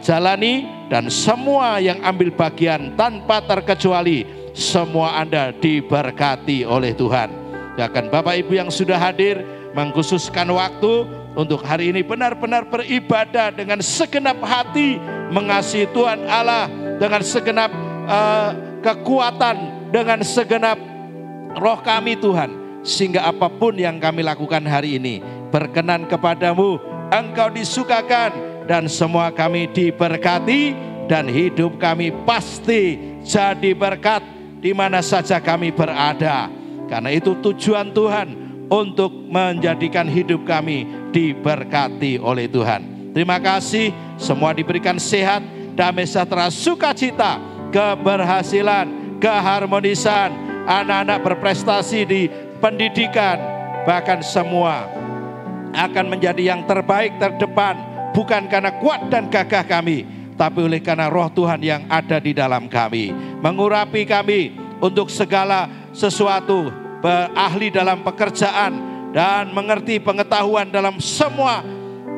jalani, dan semua yang ambil bagian tanpa terkecuali, semua Anda diberkati oleh Tuhan. Bahkan Bapak Ibu yang sudah hadir mengkhususkan waktu untuk hari ini benar-benar beribadah dengan segenap hati, mengasihi Tuhan Allah dengan segenap kekuatan, dengan segenap roh kami Tuhan, sehingga apapun yang kami lakukan hari ini berkenan kepadamu, engkau disukakan, dan semua kami diberkati, dan hidup kami pasti jadi berkat di mana saja kami berada. Karena itu tujuan Tuhan untuk menjadikan hidup kami diberkati oleh Tuhan. Terima kasih, semua diberikan sehat, damai sejahtera, sukacita, keberhasilan, keharmonisan, anak-anak berprestasi di pendidikan, bahkan semua akan menjadi yang terbaik terdepan, bukan karena kuat dan gagah kami, tapi oleh karena roh Tuhan yang ada di dalam kami, mengurapi kami untuk segala sesuatu, ahli dalam pekerjaan, dan mengerti pengetahuan dalam semua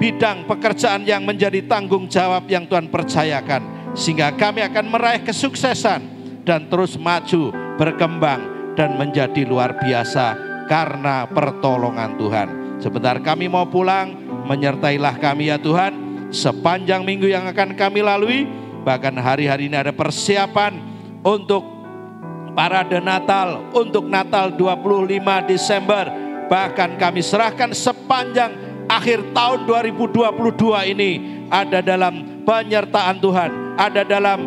bidang pekerjaan yang menjadi tanggung jawab yang Tuhan percayakan, sehingga kami akan meraih kesuksesan dan terus maju, berkembang, dan menjadi luar biasa karena pertolongan Tuhan. Sebentar kami mau pulang, menyertailah kami ya Tuhan sepanjang minggu yang akan kami lalui. Bahkan hari-hari ini ada persiapan untuk parade Natal, untuk Natal 25 Desember. Bahkan kami serahkan sepanjang akhir tahun 2022 ini ada dalam penyertaan Tuhan, ada dalam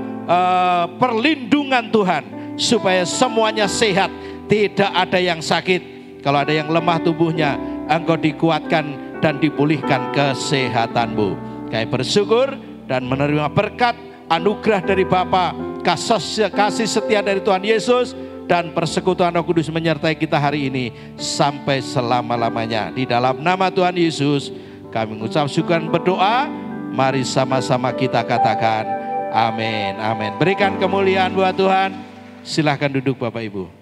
perlindungan Tuhan, supaya semuanya sehat, tidak ada yang sakit. Kalau ada yang lemah tubuhnya, engkau dikuatkan dan dipulihkan kesehatanmu. Kami bersyukur dan menerima berkat anugerah dari Bapa, kasih setia dari Tuhan Yesus, dan persekutuan Roh Kudus menyertai kita hari ini sampai selama-lamanya. Di dalam nama Tuhan Yesus kami mengucap syukur dan berdoa. Mari sama-sama kita katakan amin, amin. Berikan kemuliaan buat Tuhan. Silahkan duduk Bapak Ibu.